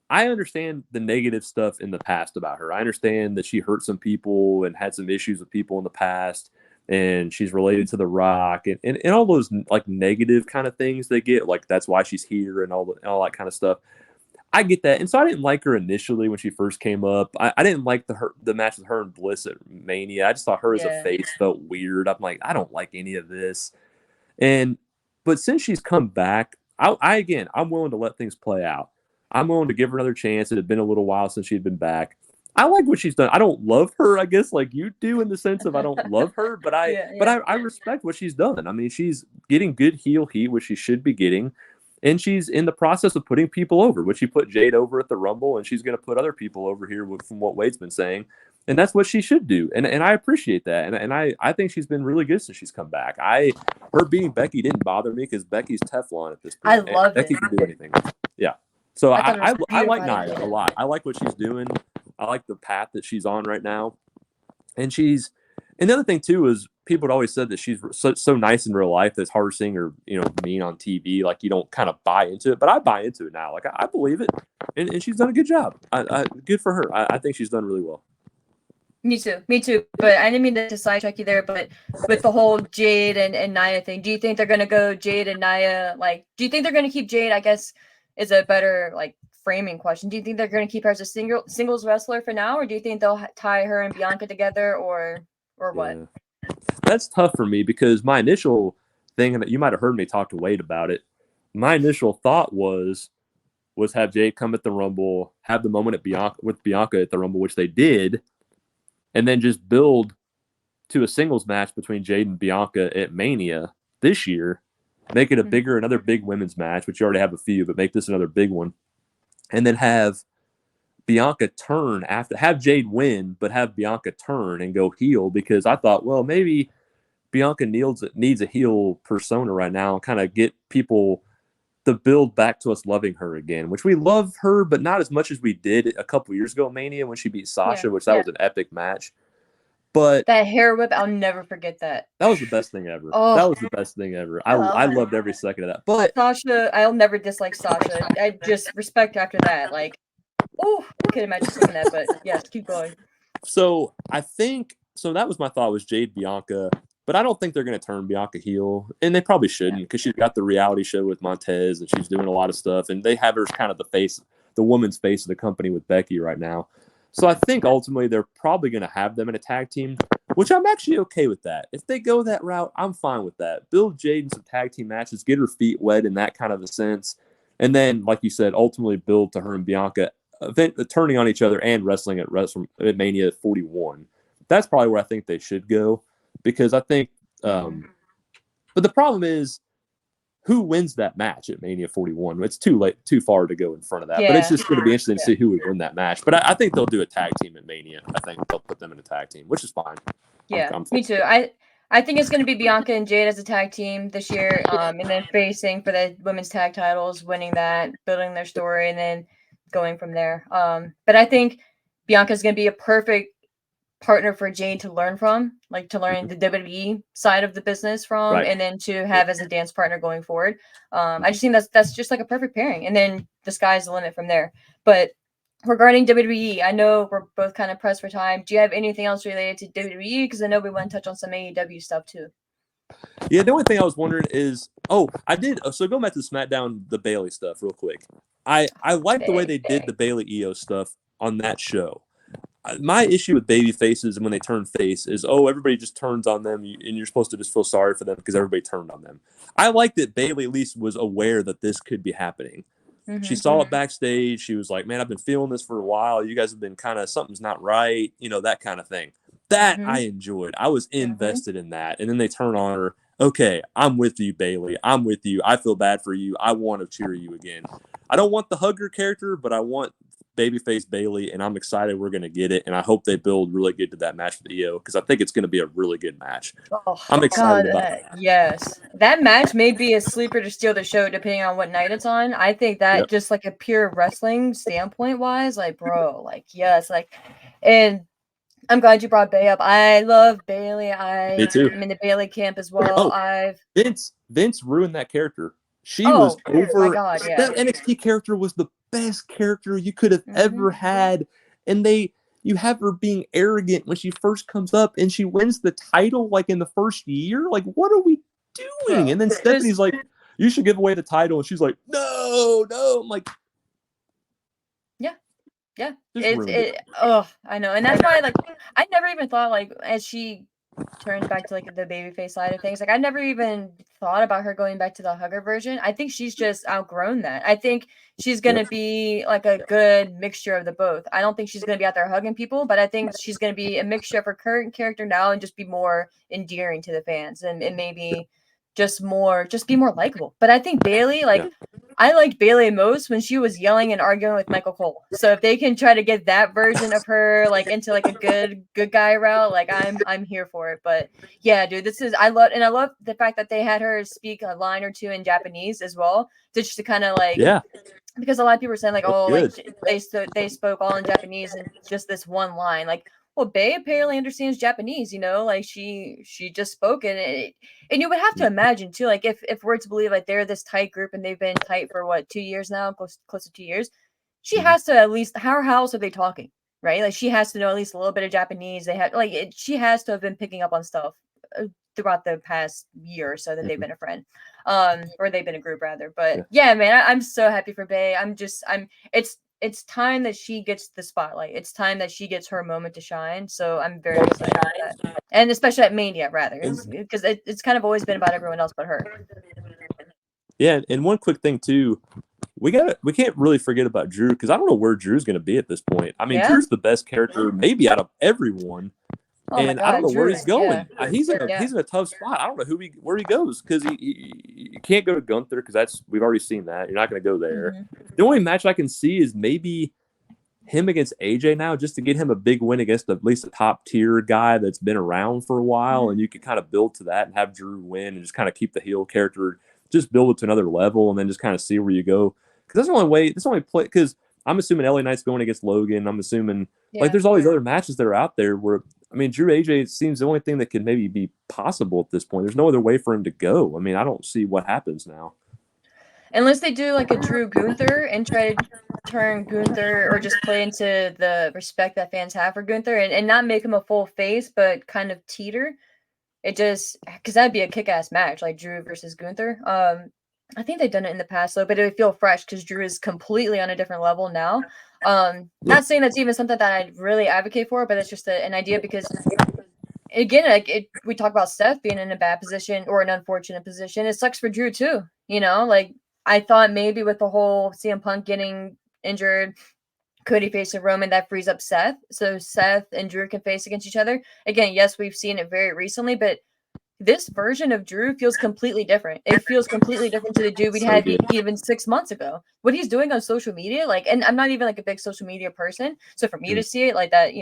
I understand the negative stuff in the past about her. I understand that she hurt some people and had some issues with people in the past, and she's related to The Rock and all those like negative kind of things they get. Like that's why she's here and all that kind of stuff. I get that, and so I didn't like her initially when she first came up. I didn't like the match with her and Bliss at Mania. I just thought her as a face felt weird. I'm like, I don't like any of this. But since she's come back, I'm willing to let things play out. I'm willing to give her another chance. It had been a little while since she'd been back. I like what she's done. I don't love her, I guess, like you do, in the sense of I don't love her, but I respect what she's done. I mean, she's getting good heel heat, which she should be getting, and she's in the process of putting people over, which she put Jade over at the Rumble, and she's going to put other people over here from what Wade's been saying, and that's what she should do. And I appreciate that, and I think she's been really good since she's come back. Her beating Becky didn't bother me because Becky's Teflon at this point. I love Becky it. can do anything. Yeah. So I like how Nia a lot. I like what she's doing. I like the path that she's on right now. And the other thing too is people had always said that she's so nice in real life that's hard seeing her, mean on TV. Like you don't kind of buy into it, but I buy into it now. Like I believe it, and she's done a good job. Good for her. I think she's done really well. Me too. But I didn't mean to sidetrack you there. But with the whole Jade and Nia thing, do you think they're gonna go Jade and Nia? Like, do you think they're gonna keep Jade? I guess is a better like framing question. Do you think they're gonna keep her as a singles wrestler for now, or do you think they'll tie her and Bianca together, or what? Yeah. That's tough for me because my initial thing, and you might have heard me talk to Wade about it. My initial thought was have Jade come at the Rumble, have the moment at Bianca at the Rumble, which they did, and then just build to a singles match between Jade and Bianca at Mania this year. Make it another big women's match, which you already have a few, but make this another big one. And then have Bianca turn have Jade win, but have Bianca turn and go heel, because I thought, well, maybe Bianca needs a heel persona right now and kind of get people to build back to us loving her again, which we love her, but not as much as we did a couple years ago at Mania when she beat Sasha, which that was an epic match. But that hair whip, I'll never forget that. That was the best thing ever. Oh, that was the best thing ever. I loved every second of that. But Sasha, I'll never dislike Sasha. I just respect after that. Like, oh, I couldn't imagine seeing that, but yes, keep going. So I think that was my thought was Jade Bianca, but I don't think they're going to turn Bianca heel, and they probably shouldn't because she's got the reality show with Montez and she's doing a lot of stuff, and they have her as kind of the woman's face of the company with Becky right now. So I think ultimately they're probably going to have them in a tag team, which I'm actually okay with that. If they go that route, I'm fine with that. Build Jade in some tag team matches, get her feet wet in that kind of a sense, and then, like you said, ultimately build to her and Bianca turning on each other and wrestling at Mania 41. That's probably where I think they should go, because I think but the problem is who wins that match at Mania 41. It's too far to go in front of that, but it's just going to be interesting to see who would win that match. But I think they'll do a tag team at Mania. I think they'll put them in a tag team, which is fine. I'm me too. I think it's going to be Bianca and Jade as a tag team this year, and then facing for the women's tag titles, winning that, building their story, and then going from there. But I think Bianca's going to be a perfect partner for Jade to learn from, like to learn the WWE side of the business from, and then to have as a dance partner going forward. I just think that's just like a perfect pairing, and then the sky's the limit from there. But regarding WWE, I know we're both kind of pressed for time. Do you have anything else related to WWE? Because I know we want to touch on some AEW stuff too. Yeah, the only thing I was wondering is, I did. So going back to SmackDown, the Bayley stuff real quick. I like the way they did the Bayley EO stuff on that show. My issue with baby faces when they turn face is, everybody just turns on them and you're supposed to just feel sorry for them because everybody turned on them. I like that Bayley at least was aware that this could be happening. She saw it backstage. She was like, man, I've been feeling this for a while. You guys have been kind of, something's not right, that kind of thing. That I enjoyed. I was invested in that. And then they turn on her. Okay, I'm with you, Bayley. I'm with you. I feel bad for you. I want to cheer you again. I don't want the hugger character, but I want babyface Bayley, and I'm excited we're going to get it. And I hope they build really good to that match with EO because I think it's going to be a really good match. I'm excited about that. Yes. That match may be a sleeper to steal the show depending on what night it's on. I think that just like a pure wrestling standpoint wise, like, bro, like, yes, like, and I'm glad you brought Bay up. I love Bayley. Me too. I'm in the Bayley camp as well. Vince ruined that character. She was over. My God, yeah. That NXT character was the best character you could have ever had, and you have her being arrogant when she first comes up, and she wins the title like in the first year. Like, what are we doing? And then Stephanie's like, "You should give away the title," and she's like, "No." I'm like, yeah. I know, and that's why like I never even thought like as she turns back to like the babyface side of things, like I never even thought about her going back to the hugger version. I think she's just outgrown that. I think she's gonna be like a good mixture of the both. I don't think she's gonna be out there hugging people, but I think she's gonna be a mixture of her current character now and just be more endearing to the fans and maybe just be more likable. But I think Bayley, like I liked Bayley most when she was yelling and arguing with Michael Cole. So if they can try to get that version of her like into like a good guy route, like I'm here for it. But yeah, dude, I love the fact that they had her speak a line or two in Japanese as well, just to kind of like because a lot of people were saying like they spoke all in Japanese and just this one line like. Well, Bay apparently understands Japanese, like she just spoke it. And you would have to imagine too, like if we're to believe like they're this tight group and they've been tight for what 2 years now, close to 2 years, she has to at least how else are they talking, right? Like she has to know at least a little bit of Japanese. They have she has to have been picking up on stuff throughout the past year or so that they've been a friend, or they've been a group rather. But yeah, man, I'm so happy for Bay. It's time that she gets the spotlight. It's time that she gets her moment to shine. So I'm very excited about that. And especially at Mania, rather. Because it's kind of always been about everyone else but her. Yeah, and one quick thing, too. We can't really forget about Drew, because I don't know where Drew's going to be at this point. I mean, Drew's the best character maybe out of everyone. And I don't know where he's going. He's in a tough spot. I don't know where he goes, because he can't go to Gunther, because we've already seen that. You're not going to go there. The only match I can see is maybe him against AJ now, just to get him a big win against at least a top tier guy that's been around for a while, and you can kind of build to that and have Drew win and just kind of keep the heel character, just build it to another level, and then just kind of see where you go. Because that's the only way. That's the only play. Because I'm assuming LA Knight's going against Logan. I'm assuming like there's all these other matches that are out there where. I mean, Drew AJ seems the only thing that could maybe be possible at this point. There's no other way for him to go. I mean, I don't see what happens now. Unless they do like a Drew Gunther and try to turn Gunther or just play into the respect that fans have for Gunther and not make him a full face, but kind of teeter. It just, because that'd be a kick-ass match, like Drew versus Gunther. I think they've done it in the past though, but it would feel fresh because Drew is completely on a different level now. Not saying that's even something that I'd really advocate for, but it's just an idea because again, we talk about Seth being in a bad position or an unfortunate position. It sucks for Drew too. Like I thought maybe with the whole CM Punk getting injured, Cody facing Roman, that frees up Seth. So Seth and Drew can face against each other. Again, yes, we've seen it very recently, but this version of Drew feels completely different. It feels completely different to the dude we'd had even 6 months ago. What he's doing on social media, like, and I'm not even like a big social media person. So for me to see it like that,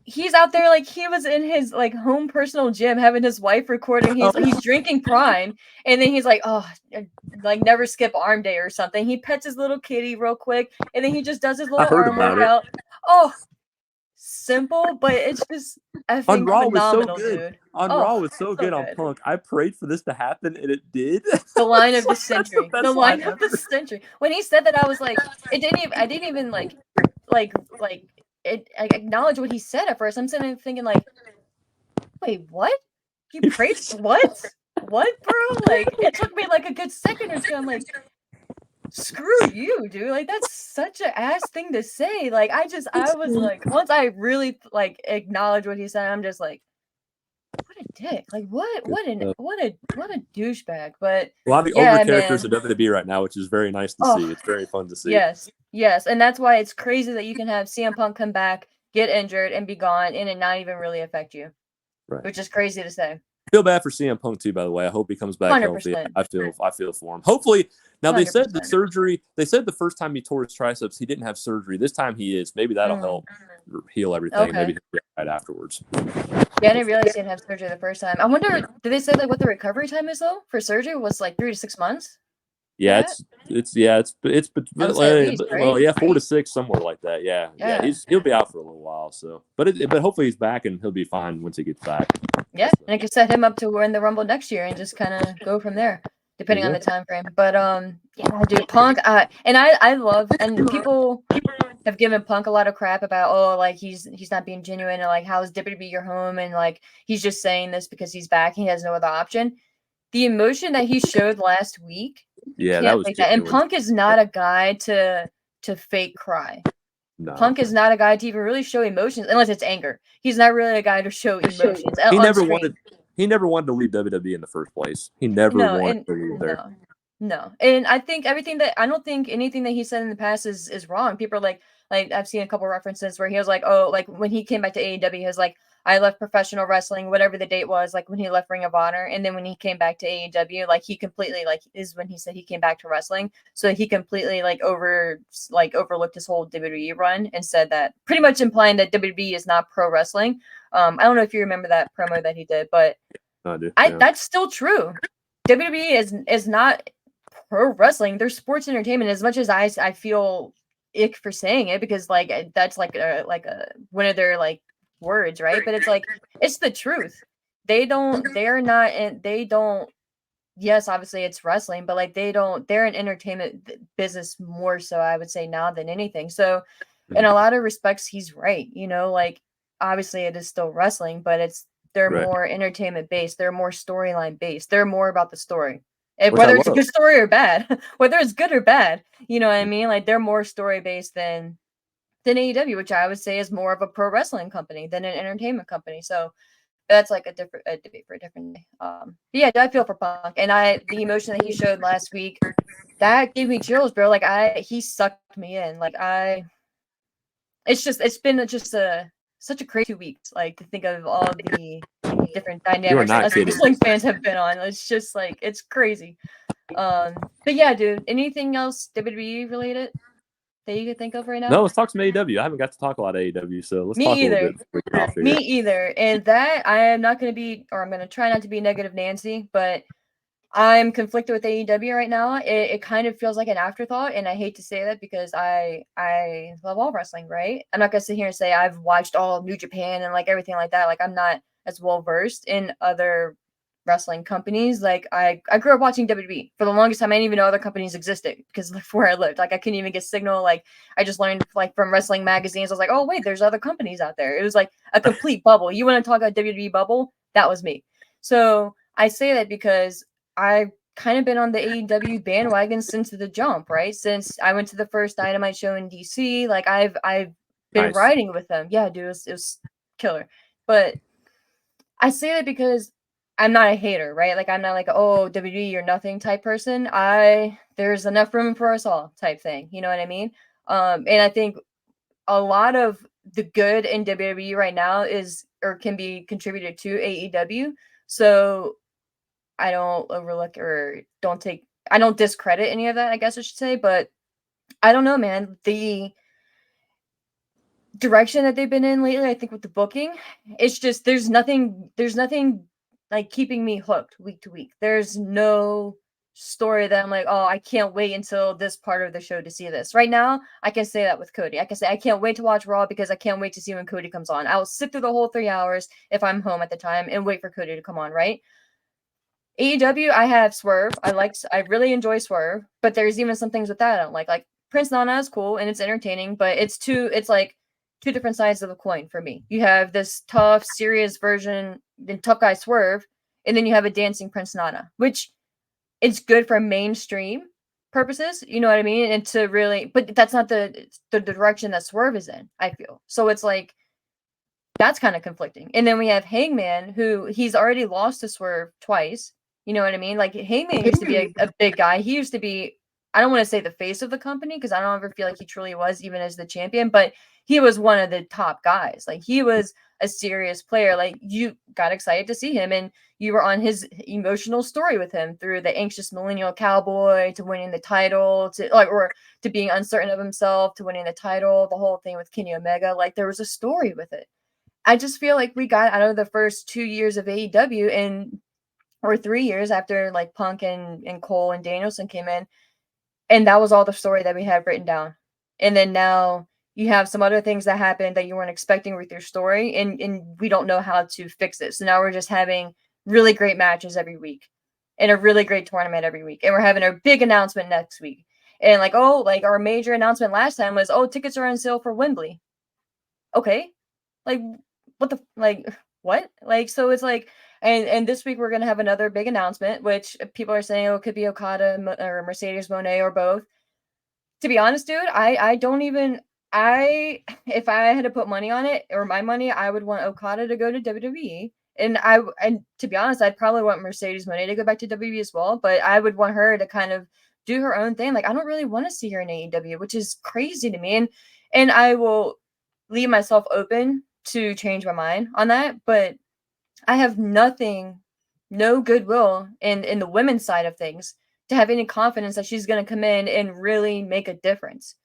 he's out there like he was in his like home personal gym having his wife recording. He's drinking Prime, and then he's like, oh, like never skip arm day or something. He pets his little kitty real quick, and then he just does his little arm workout. Oh, simple, but it's just effing phenomenal, dude. Raw was so good on Punk. I prayed for this to happen, and it did. The line of the century. The line of the century. When he said that, I was like, I didn't even like it. I acknowledge what he said at first. I'm sitting there thinking like, wait, what? You prayed what? What, bro? Like, it took me like a good second or two. I'm like, screw you, dude. Like, that's such an ass thing to say. Like, I was like, once I really like acknowledge what he said, I'm just like, what a dick. Like, what a douchebag. But A lot of the over yeah, characters man. in WWE right now, which is very nice to Oh, see. It's very fun to see. yes. And that's why it's crazy that you can have CM Punk come back, get injured, and be gone, and it not even really affect you. Right. Which is crazy to say. Feel bad for CM Punk too, by the way. I hope he comes back 100%. healthy. I feel for him. Hopefully, now they said the 100%. surgery. They said the first time he tore his triceps, he didn't have surgery. This time he is. Maybe that'll help heal everything. Okay. Maybe he'll be right afterwards. Yeah, I didn't realize he didn't have surgery the first time. I wonder, did they say like what the recovery time is though for surgery? Was like 3 to 6 months? Yeah, Yeah? it's I would say at least, well, right? yeah, 4 to 6, somewhere like that. Yeah. He'll be out for a little while. So, but hopefully he's back and he'll be fine once he gets back. Yeah, and it could set him up to win the Rumble next year and just kind of go from there, depending on the time frame. But yeah, dude, Punk. And I love, and people have given Punk a lot of crap about, oh, like he's not being genuine, and like how is WWE your home, and like he's just saying this because he's back, he has no other option. The emotion that he showed last week, you can't fake that. And Punk is not a guy to fake cry. No. Punk is not a guy to even really show emotions unless it's anger. He's not really a guy to show emotions. He never wanted to leave WWE in the first place. He never wanted to leave there. No. And I think I don't think anything that he said in the past is wrong. People are like I've seen a couple references where he was like, oh, like when he came back to AEW, he was like, I left professional wrestling, whatever the date was, like when he left Ring of Honor. And then when he came back to AEW, like he completely is when he said he came back to wrestling. So he completely overlooked his whole WWE run and said that, pretty much implying that WWE is not pro wrestling. I don't know if you remember that promo that he did, but I do. That's still true. WWE is not pro wrestling. They're sports entertainment. As much as I feel ick for saying it, because like that's like a one of their like words, right? But it's like, it's the truth. Yes, obviously it's wrestling, but like they're an entertainment business more so, I would say, now than anything. So in a lot of respects, he's right. You know, like obviously it is still wrestling, but they're more entertainment based. They're more storyline based. They're more about the story. Whether it's a good story or bad, whether it's good or bad, you know what I mean? Like they're more story based than AEW, which I would say is more of a pro wrestling company than an entertainment company. So that's like a debate for a different day. But yeah, I feel for Punk, and the emotion that he showed last week, that gave me chills, bro. Like he sucked me in. Like it's been such a crazy 2 weeks. Like to think of all the different dynamics that us wrestling fans have been on. It's just like, it's crazy. But yeah, dude, anything else WWE related that you could think of right now? No, let's talk some AEW. I haven't got to talk a lot of AEW, so let's talk a little bit. Me either. And that I am not going to be, or I'm going to try not to be negative Nancy, but I'm conflicted with AEW right now. It kind of feels like an afterthought, and I hate to say that because I love all wrestling, right? I'm not going to sit here and say I've watched all of New Japan and like everything like that. Like I'm not as well versed in other wrestling companies. Like I grew up watching WWE. For the longest time, I didn't even know other companies existed because of where I lived. Like I couldn't even get signal. Like I just learned like from wrestling magazines. I was like, oh wait, there's other companies out there. It was like a complete bubble. You want to talk about WWE bubble? That was me. So I say that because I've kind of been on the AEW bandwagon since the jump, right? Since I went to the first Dynamite show in DC, like I've been riding with them. Yeah, dude, it was killer. But I say that because I'm not a hater, right? Like I'm not like, oh, WWE, you're nothing type person. There's enough room for us all type thing. You know what I mean? And I think a lot of the good in WWE right now is or can be contributed to AEW. So I don't overlook or I don't discredit any of that, I guess I should say, but I don't know, man. The direction that they've been in lately, I think with the booking, it's just there's nothing like keeping me hooked week to week. There's no story that I'm like, oh, I can't wait until this part of the show to see this. Right now, I can say that with Cody. I can say I can't wait to watch Raw because I can't wait to see when Cody comes on. I will sit through the whole 3 hours if I'm home at the time and wait for Cody to come on, right? AEW, I have Swerve. I really enjoy Swerve, but there's even some things with that I don't like. Like Prince Nana is cool and it's entertaining, but it's like two different sides of a coin for me. You have this tough, serious version, the tough guy Swerve, and then you have a dancing Prince Nana, which it's good for mainstream purposes, you know what I mean? And to really, but that's not the direction that Swerve is in, I feel. So it's like, that's kind of conflicting. And then we have Hangman, who he's already lost to Swerve twice. You know what I mean? Like Hangman used to be a big guy. He used to be, I don't want to say the face of the company because I don't ever feel like he truly was, even as the champion, but he was one of the top guys. Like he was a serious player. Like you got excited to see him and you were on his emotional story with him through the anxious millennial cowboy to winning the title to like, or to being uncertain of himself to winning the title, the whole thing with Kenny Omega. Like there was a story with it. I just feel like we got out of the first 2 years of AEW and or 3 years after like Punk and Cole and Danielson came in, and that was all the story that we had written down. And then now you have some other things that happened that you weren't expecting with your story, and we don't know how to fix it. So now we're just having really great matches every week and a really great tournament every week. And we're having a big announcement next week. And like, oh, like our major announcement last time was, oh, tickets are on sale for Wembley. Okay. Like what the like what? Like so it's like and this week we're gonna have another big announcement, which people are saying oh it could be Okada or Mercedes Moné or both. To be honest, dude, I don't even I if I had to put money on it or my money, I would want Okada to go to WWE. And to be honest, I'd probably want Mercedes Moné to go back to WWE as well, but I would want her to kind of do her own thing. Like I don't really want to see her in AEW, which is crazy to me. And I will leave myself open to change my mind on that, but I have no goodwill in the women's side of things to have any confidence that she's going to come in and really make a difference.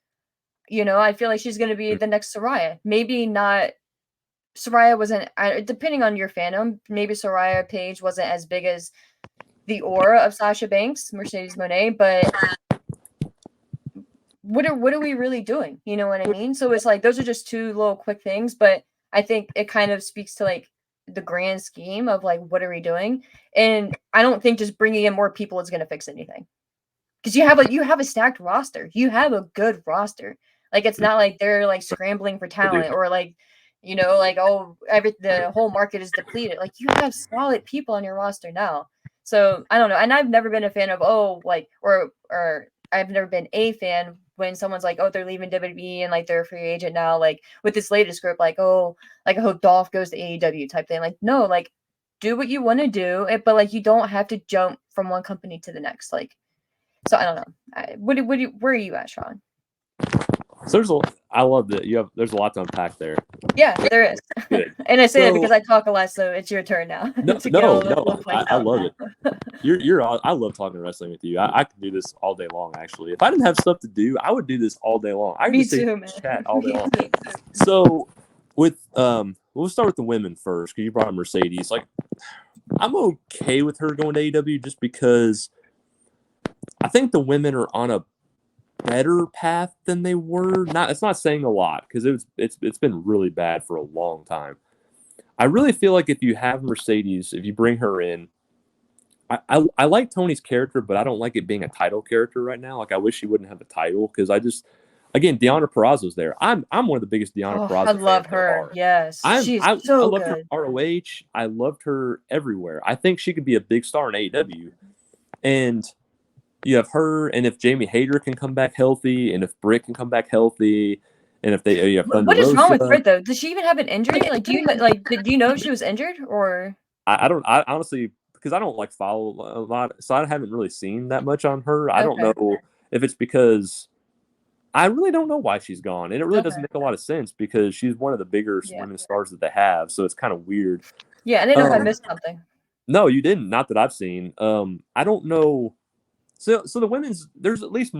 You know, I feel like she's going to be the next Soraya. Maybe not. Soraya wasn't, depending on your fandom, maybe Soraya Page wasn't as big as the aura of Sasha Banks, Mercedes Moné, but what are we really doing? You know what I mean? So it's like those are just two little quick things, but I think it kind of speaks to like the grand scheme of like what are we doing? And I don't think just bringing in more people is going to fix anything. Because you have a stacked roster. You have a good roster. Like it's not like they're like scrambling for talent or like you know like oh the whole market is depleted. Like you have solid people on your roster now. So I don't know. And I've never been a fan of like or I've never been a fan when someone's like, oh, they're leaving WWE and like they're a free agent now, like with this latest group, like, oh, like I hope Dolph goes to AEW type thing. Like, no, like do what you want to do, but like you don't have to jump from one company to the next. Like, so I don't know. Where are you at, Sean? So I love that there's a lot to unpack there. Yeah, there is. And I say that because I talk a lot, so it's your turn now. I love it. I love talking wrestling with you. I could do this all day long. Actually, if I didn't have stuff to do, I would do this all day long. I could just chat all day long. So with we'll start with the women first because you brought up Mercedes. Like I'm okay with her going to AEW just because I think the women are on a better path than they were. It's not saying a lot because it's been really bad for a long time. I really feel like if you have Mercedes, if you bring her in, I like Tony's character, but I don't like it being a title character right now. Like I wish she wouldn't have a title because again, Deonna Purrazzo's there. I'm one of the biggest Deonna Purrazzo fans. I love her. Yes, she's so I loved good. her ROH. I loved her everywhere. I think she could be a big star in AEW, and you have her, and if Jamie Hayter can come back healthy, and if Britt can come back healthy, and if you have Thunder what is Rosa, wrong with Britt though? Does she even have an injury? Like, do you know if she was injured or? I don't. I honestly, because I don't like follow a lot, so I haven't really seen that much on her. I don't know if it's because I really don't know why she's gone, and it really doesn't make a lot of sense because she's one of the bigger women's stars that they have. So it's kind of weird. Yeah, I didn't know if I missed something. No, you didn't. Not that I've seen. I don't know. So the women's, there's at least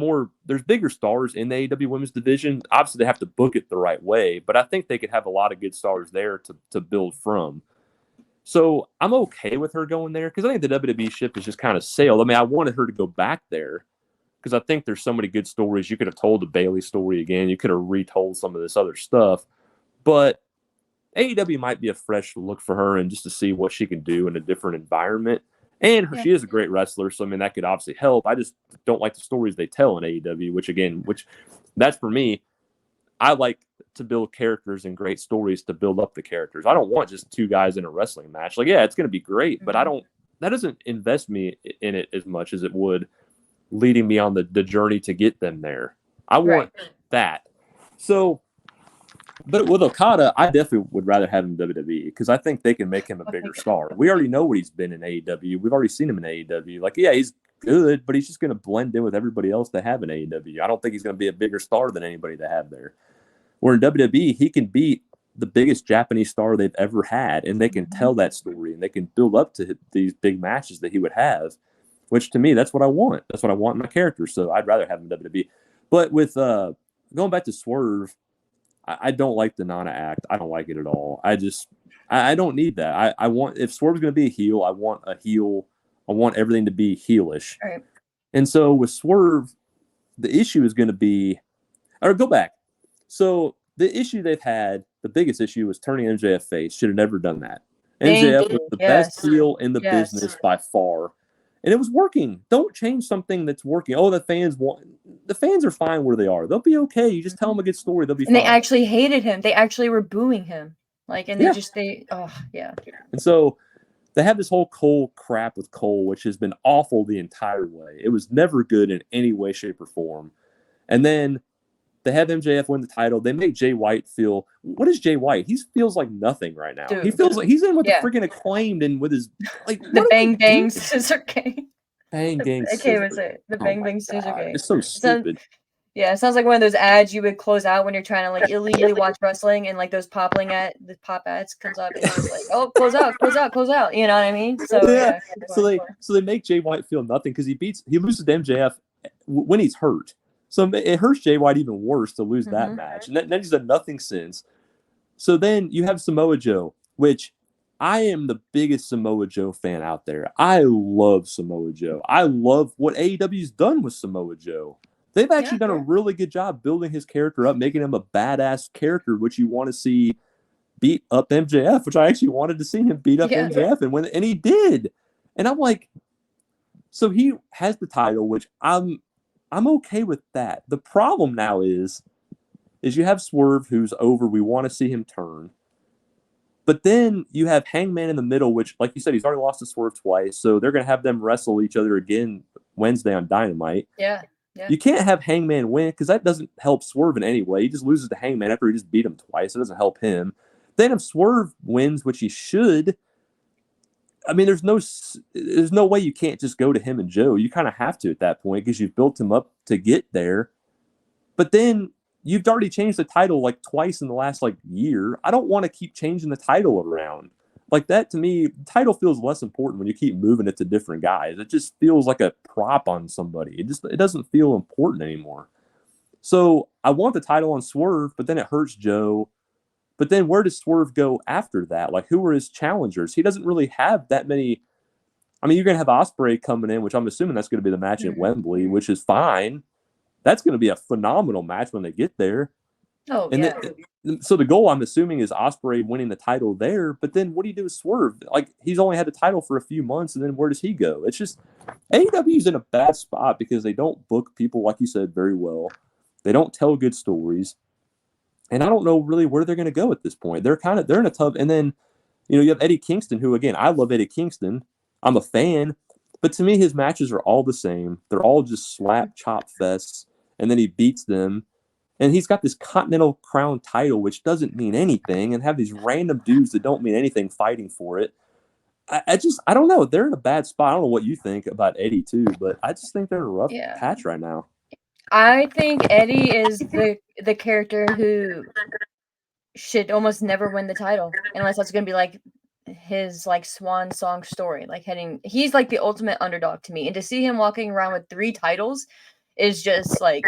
there's bigger stars in the AEW women's division. Obviously, they have to book it the right way, but I think they could have a lot of good stars there to build from. So I'm okay with her going there because I think the WWE ship has just kind of sailed. I mean, I wanted her to go back there because I think there's so many good stories. You could have told the Bayley story again. You could have retold some of this other stuff. But AEW might be a fresh look for her and just to see what she can do in a different environment. And she is a great wrestler, so I mean that could obviously help. I just don't like the stories they tell in AEW, which that's for me. I like to build characters and great stories to build up the characters. I don't want just two guys in a wrestling match. Like, yeah, it's going to be great, but that doesn't invest me in it as much as it would leading me on the journey to get them there. I want that. So, but with Okada, I definitely would rather have him WWE because I think they can make him a bigger star. We already know what he's been in AEW. We've already seen him in AEW. Like, yeah, he's good, but he's just going to blend in with everybody else they have in AEW. I don't think he's going to be a bigger star than anybody they have there. Where in WWE, he can beat the biggest Japanese star they've ever had, and they can tell that story, and they can build up to these big matches that he would have, which to me, that's what I want. That's what I want in my character, so I'd rather have him WWE. But with going back to Swerve, I don't like the Nana act. I don't like it at all. I don't need that. I want, if Swerve's going to be a heel, I want a heel. I want everything to be heelish. Right. And so with Swerve, the issue is going to be, or go back. So the issue they've had, the biggest issue was turning MJF face. Should have never done that. MJF was the best heel in the business by far. And it was working. Don't change something that's working. Oh, the fans are fine where they are. They'll be okay. You just tell them a good story. They'll be fine. And they actually hated him. They actually were booing him. Like, and yeah. And so they have this whole Cole crap with Cole, which has been awful the entire way. It was never good in any way, shape, or form. And then they have MJF win the title. They make Jay White feel, what is Jay White? He feels like nothing right now. Dude, he feels like he's in with the freaking Acclaimed and with his, like, the Bang Bang Scissor Gang. Bang Bang Scissor. Was it? The Bang Bang Scissor Gang. It's so stupid. Yeah, it sounds like one of those ads you would close out when you're trying to like illegally watch wrestling, and like those pop ads comes up and it's like, oh, close out. You know what I mean? So yeah. So they make Jay White feel nothing because he loses to MJF when he's hurt. So it hurts Jay White even worse to lose that match. And then he's done nothing since. So then you have Samoa Joe, which I am the biggest Samoa Joe fan out there. I love Samoa Joe. I love what AEW's done with Samoa Joe. They've actually done a really good job building his character up, making him a badass character, which you want to see beat up MJF, which I actually wanted to see him beat up MJF, and he did. And I'm like, so he has the title, which I'm okay with that. The problem now is you have Swerve, who's over. We want to see him turn. But then you have Hangman in the middle, which, like you said, he's already lost to Swerve twice. So they're going to have them wrestle each other again Wednesday on Dynamite. Yeah. You can't have Hangman win because that doesn't help Swerve in any way. He just loses to Hangman after he just beat him twice. It doesn't help him. Then if Swerve wins, which he should, I mean, there's no way you can't just go to him and Joe. You kind of have to at that point because you've built him up to get there. But then you've already changed the title like twice in the last like year. I don't want to keep changing the title around. Like that, to me, the title feels less important when you keep moving it to different guys. It just feels like a prop on somebody. It doesn't feel important anymore. So I want the title on Swerve, but then it hurts Joe. But then where does Swerve go after that? Like, who are his challengers? He doesn't really have that many. I mean, you're going to have Ospreay coming in, which I'm assuming that's going to be the match at Wembley, which is fine. That's going to be a phenomenal match when they get there. Oh, and yeah. So the goal, I'm assuming, is Ospreay winning the title there. But then what do you do with Swerve? Like, he's only had the title for a few months, and then where does he go? It's just AEW's in a bad spot because they don't book people, like you said, very well. They don't tell good stories. And I don't know really where they're going to go at this point. They're in a tough. And then, you have Eddie Kingston, who, again, I love Eddie Kingston. I'm a fan. But to me, his matches are all the same. They're all just slap chop fests. And then he beats them. And he's got this Continental Crown title, which doesn't mean anything, and have these random dudes that don't mean anything fighting for it. I don't know. They're in a bad spot. I don't know what you think about Eddie, too, but I just think they're in a rough patch right now. I think Eddie is the character who should almost never win the title, unless that's going to be like his like swan song story. He's like the ultimate underdog to me. And to see him walking around with 3 titles is just like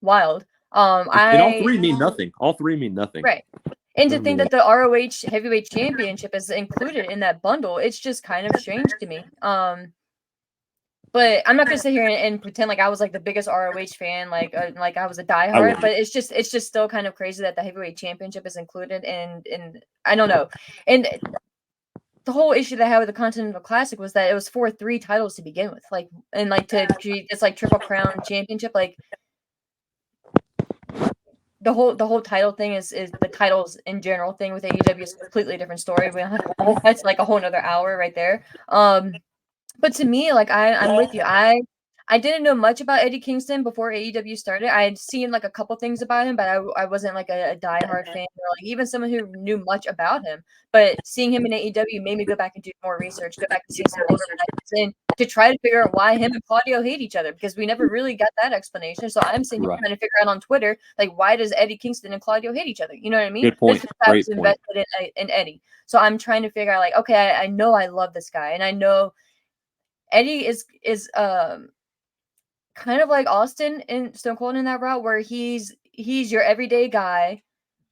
wild. And all 3 mean nothing. All 3 mean nothing. Right. And to think that the ROH Heavyweight Championship is included in that bundle, it's just kind of strange to me. But I'm not gonna sit here and pretend like I was like the biggest ROH fan, like I was a diehard. But it's just still kind of crazy that the Heavyweight Championship is included, and I don't know. And the whole issue that I had with the Continental Classic was that it was for 3 titles to begin with, to create this like Triple Crown Championship, like. The whole title thing is the titles in general thing with AEW is a completely different story. That's like a whole nother hour right there. But to me, like I'm with you. I I didn't know much about Eddie Kingston before AEW started. I had seen like a couple things about him, but I wasn't like a diehard fan or like even someone who knew much about him. But seeing him in AEW made me go back and do more research, go back and see some older matches, and to try to figure out why him and Claudio hate each other, because we never really got that explanation. So I'm sitting here trying to figure out on Twitter, like, why does Eddie Kingston and Claudio hate each other? You know what I mean? Good point. I was invested in Eddie. So I'm trying to figure out, like, okay, I know I love this guy, and I know Eddie is kind of like Austin in Stone Cold in that route, where he's your everyday guy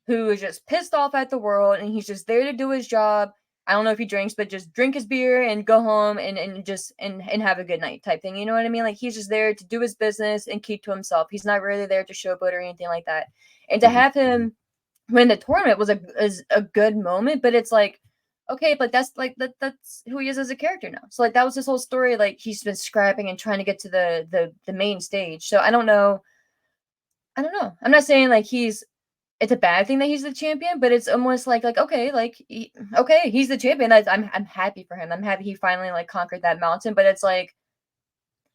who is just pissed off at the world, and he's just there to do his job. I don't know if he drinks, but just drink his beer and go home and just have a good night type thing. You know what I mean? Like, he's just there to do his business and keep to himself. He's not really there to showboat or anything like that. And to have him win the tournament was a good moment, but it's like, okay, but that's who he is as a character now. So like, that was his whole story. Like, he's been scrapping and trying to get to the main stage. So I don't know. I'm not saying like it's a bad thing that he's the champion, but it's almost like okay, like he's the champion. I'm happy for him. I'm happy he finally like conquered that mountain. But it's like,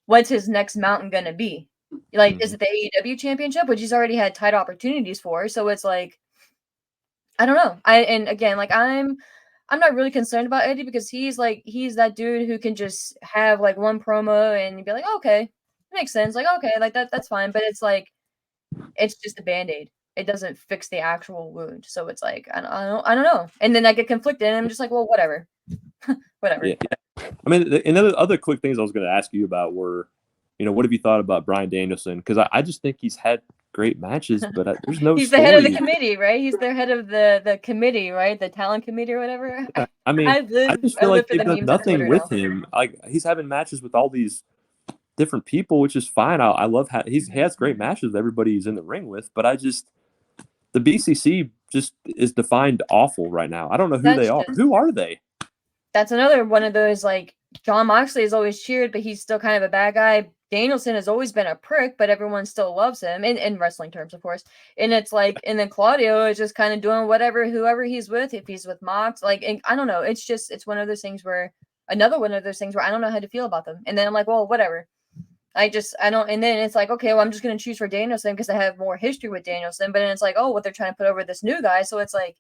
what's his next mountain gonna be? Like, is it the AEW championship, which he's already had title opportunities for? So it's like, I don't know. And again, like, I'm not really concerned about Eddie, because he's that dude who can just have like one promo and be like, oh, okay, it makes sense. Like, okay, like that's fine. But it's like, it's just a Band-Aid. It doesn't fix the actual wound. So it's like, I don't know. And then I get conflicted, and I'm just like, well, whatever. Whatever. Yeah. I mean, and other quick things I was going to ask you about were, what have you thought about Bryan Danielson? Because I just think he's had great matches, but there's no he's the head of the committee, right? He's the head of the committee, right? The talent committee or whatever. Yeah, I mean, I just feel like they've done nothing with him. Like, he's having matches with all these different people, which is fine. I love how he has great matches with everybody he's in the ring with, but the BCC just is defined awful right now. I don't know who they are. Who are they? That's another one of those, like, Jon Moxley is always cheered, but he's still kind of a bad guy. Danielson has always been a prick, but everyone still loves him in wrestling terms, of course. And it's like, and then Claudio is just kind of doing whoever he's with. If he's with Mox, like, and I don't know. It's one of those things where I don't know how to feel about them. And then I'm like, well, whatever. I don't. And then it's like, okay, well, I'm just going to choose for Danielson because I have more history with Danielson. But then it's like, oh, what, they're trying to put over this new guy. So it's like,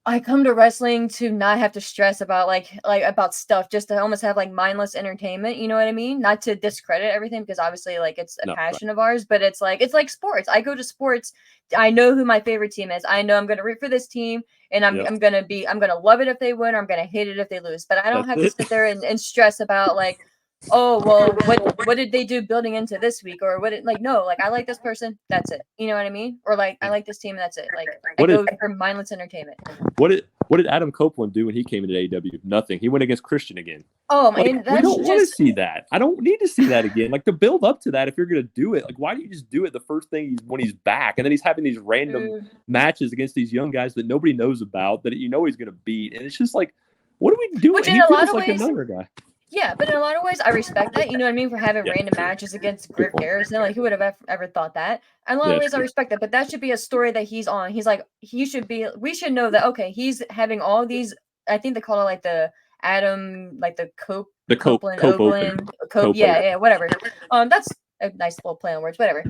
I come to wrestling to not have to stress about like about stuff, just to almost have like mindless entertainment. You know what I mean? Not to discredit everything, because obviously, like, it's a passion of ours, but it's like sports. I go to sports. I know who my favorite team is. I know I'm going to root for this team, and I'm going to love it if they win, or I'm going to hate it if they lose. But I don't have to sit there and stress about like, oh, well, what did they do building into this week, or no, like, I like this person, that's it. You know what I mean? Or like, I like this team, that's it. Like, I go for mindless entertainment. What did Adam Copeland do when he came into AEW? Nothing. He went against Christian again. Oh, man, we don't want to see that. I don't need to see that again. Like, to build up to that, if you're gonna do it, like, why do you just do it the first thing when he's back, and then he's having these random matches against these young guys that nobody knows about, that he's gonna beat, and it's just like, what are we doing? He feels like another guy. Yeah, but in a lot of ways, I respect that. You know what I mean? For having random matches against Griff Garrison. Like, who would have ever thought that? In a lot of ways, I respect that. But that should be a story that he's on. He's like, we should know that, okay, he's having all these, I think they call it like the Adam, like the Copeland, Cope. Yeah, whatever. That's a nice little play on words, whatever.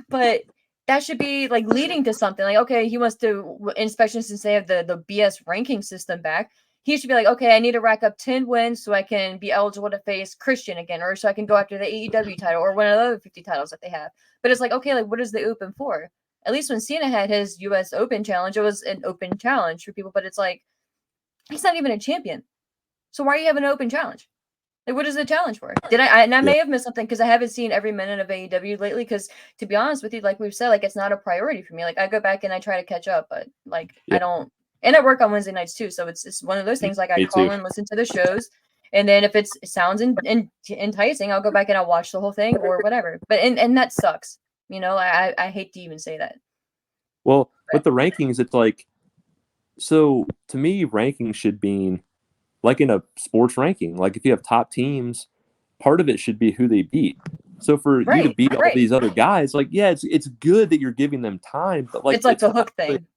But that should be like leading to something. Like, okay, he wants to inspections and say have the BS ranking system back. He should be like, okay, I need to rack up 10 wins so I can be eligible to face Christian again, or so I can go after the AEW title or one of the other 50 titles that they have. But it's like, okay, like, what is the open for? At least when Cena had his US Open challenge, it was an open challenge for people, but it's like, he's not even a champion. So why are you having an open challenge? Like, what is the challenge for? I may have missed something, because I haven't seen every minute of AEW lately, because to be honest with you, like we've said, like, it's not a priority for me. Like, I go back and I try to catch up, but like, I don't. And I work on Wednesday nights too, so it's one of those things. Like, I call and listen to the shows, and then if it sounds enticing, I'll go back and I'll watch the whole thing or whatever. But and that sucks, you know. I hate to even say that. Well, with the rankings, it's like, so to me, rankings should be like in a sports ranking. Like, if you have top teams, part of it should be who they beat. So for you to beat all these other guys, like, yeah, it's good that you're giving them time, but like, it's like the hook thing.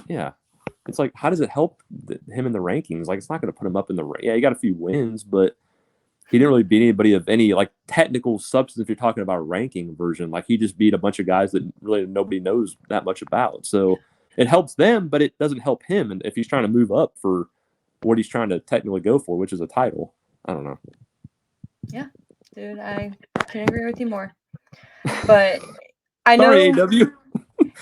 Yeah. It's like, how does it help him in the rankings? Like, it's not going to put him up in the... Yeah, he got a few wins, but he didn't really beat anybody of any like technical substance. If you're talking about a ranking version, like he just beat a bunch of guys that really nobody knows that much about. So it helps them, but it doesn't help him. And if he's trying to move up for what he's trying to technically go for, which is a title, I don't know. Yeah, dude, I can't agree with you more. But I know, Sorry, AEW.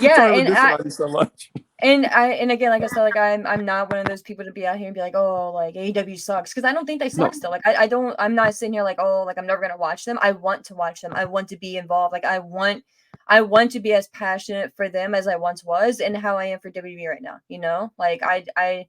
yeah, Sorry and to disagree you so much. And again, like I said, like I'm not one of those people to be out here and be like, oh, like AEW sucks, because I don't think they suck still. Like I'm not sitting here like, oh, like I'm never gonna watch them. I want to watch them. I want to be involved. Like I want to be as passionate for them as I once was, and how I am for WWE right now. You know, like I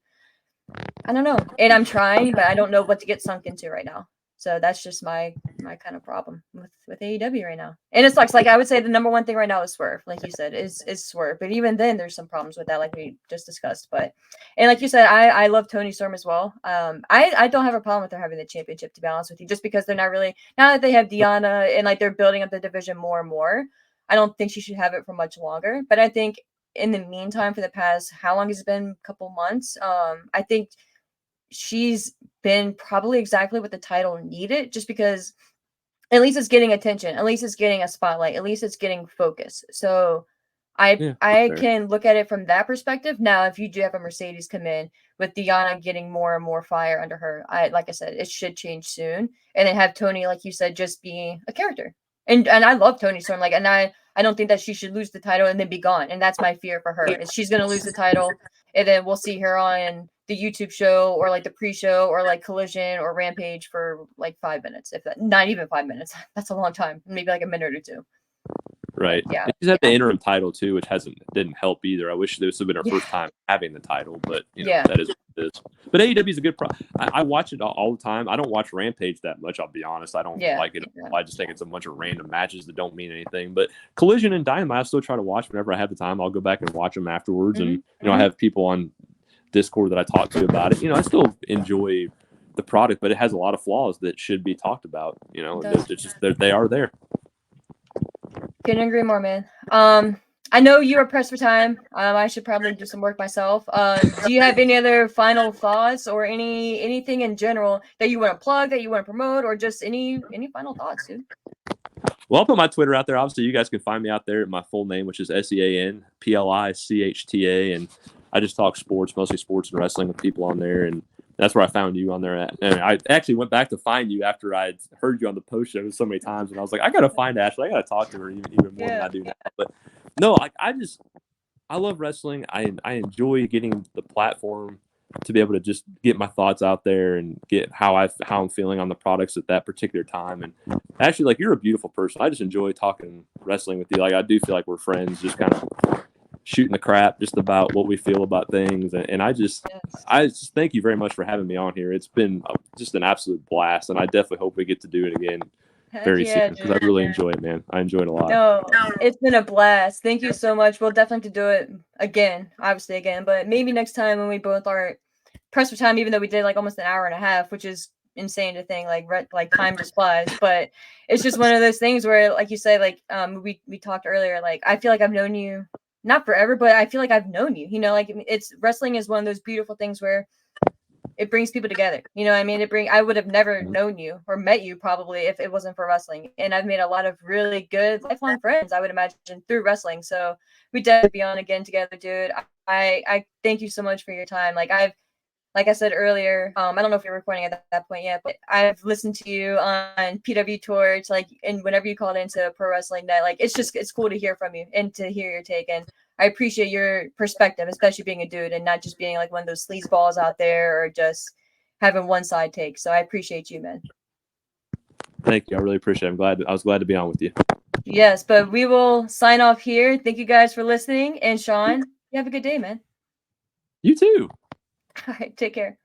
don't know, and I'm trying, but I don't know what to get sunk into right now. So that's just my kind of problem with AEW right now. And it sucks. Like I would say the number one thing right now is Swerve, like you said, is Swerve. But even then there's some problems with that, like we just discussed. But and like you said, I love Toni Storm as well. I don't have a problem with her having the championship, to be honest with you, just because they're not really, now that they have Deanna and like they're building up the division more and more, I don't think she should have it for much longer. But I think in the meantime, for the past, how long has it been? A couple months. I think she's been probably exactly what the title needed, just because at least it's getting attention, at least it's getting a spotlight, at least it's getting focus. So I can look at it from that perspective. Now, if you do have a Mercedes come in with Deanna getting more and more fire under her, like I said, it should change soon. And then have Toni, like you said, just be a character. And I love Toni Storm, like, and I don't think that she should lose the title and then be gone. And that's my fear for her, is she's gonna lose the title, and then we'll see her on the YouTube show or like the pre-show or like Collision or Rampage for like 5 minutes, if that, not even 5 minutes. That's a long time. Maybe like a minute or two. Right. Yeah. She's had the interim title too, which didn't help either. I wish this would have been her first time having the title, but you know, that is what it is. But AEW is a good I watch it all the time. I don't watch Rampage that much, I'll be honest. I don't like it. I just think it's a bunch of random matches that don't mean anything. But Collision and Dynamite I still try to watch whenever I have the time. I'll go back and watch them afterwards. And you know, I have people on Discord that I talk to about it. You know, I still enjoy the product, but it has a lot of flaws that should be talked about. You know, it's just they are there. Couldn't agree more, man. I know you are pressed for time. I should probably do some work myself. Do you have any other final thoughts or anything in general that you want to plug, that you want to promote, or just any final thoughts, dude? Well, I'll put my Twitter out there. Obviously, you guys can find me out there at my full name, which is SEANPLICHTA, and I just talk sports, mostly sports and wrestling with people on there, and that's where I found you on there at. And I actually went back to find you after I'd heard you on the post show so many times, and I was like, I got to find Ashley. I got to talk to her even more than I do now. But no, I love wrestling. I enjoy getting the platform to be able to just get my thoughts out there and get how I'm feeling on the products at that particular time. And actually, like, you're a beautiful person. I just enjoy talking wrestling with you. Like, I do feel like we're friends, just kind of shooting the crap just about what we feel about things. And I just thank you very much for having me on here. It's been just an absolute blast, and I definitely hope we get to do it again very soon, because I really enjoy it, man. I enjoy it a lot. No, it's been a blast. Thank you so much. We'll definitely have to do it again, obviously again, but maybe next time when we both are pressed for time, even though we did like almost an hour and a half, which is insane to think, like time just flies. But it's just one of those things where, like you say, like we talked earlier, like I feel like I've known you not forever, but I feel like I've known you, you know, like it's wrestling is one of those beautiful things where it brings people together. You know what I mean? I would have never known you or met you probably if it wasn't for wrestling. And I've made a lot of really good lifelong friends, I would imagine, through wrestling. So we definitely be on again together, dude. I thank you so much for your time. Like I said earlier, I don't know if you're recording at that point yet, but I've listened to you on PW Torch, like, and whenever you called into Pro Wrestling Net, like, it's cool to hear from you and to hear your take. And I appreciate your perspective, especially being a dude and not just being like one of those sleazeballs out there or just having one side take. So I appreciate you, man. Thank you. I really appreciate it. I was glad to be on with you. Yes, but we will sign off here. Thank you guys for listening. And Sean, you have a good day, man. You too. All right, take care.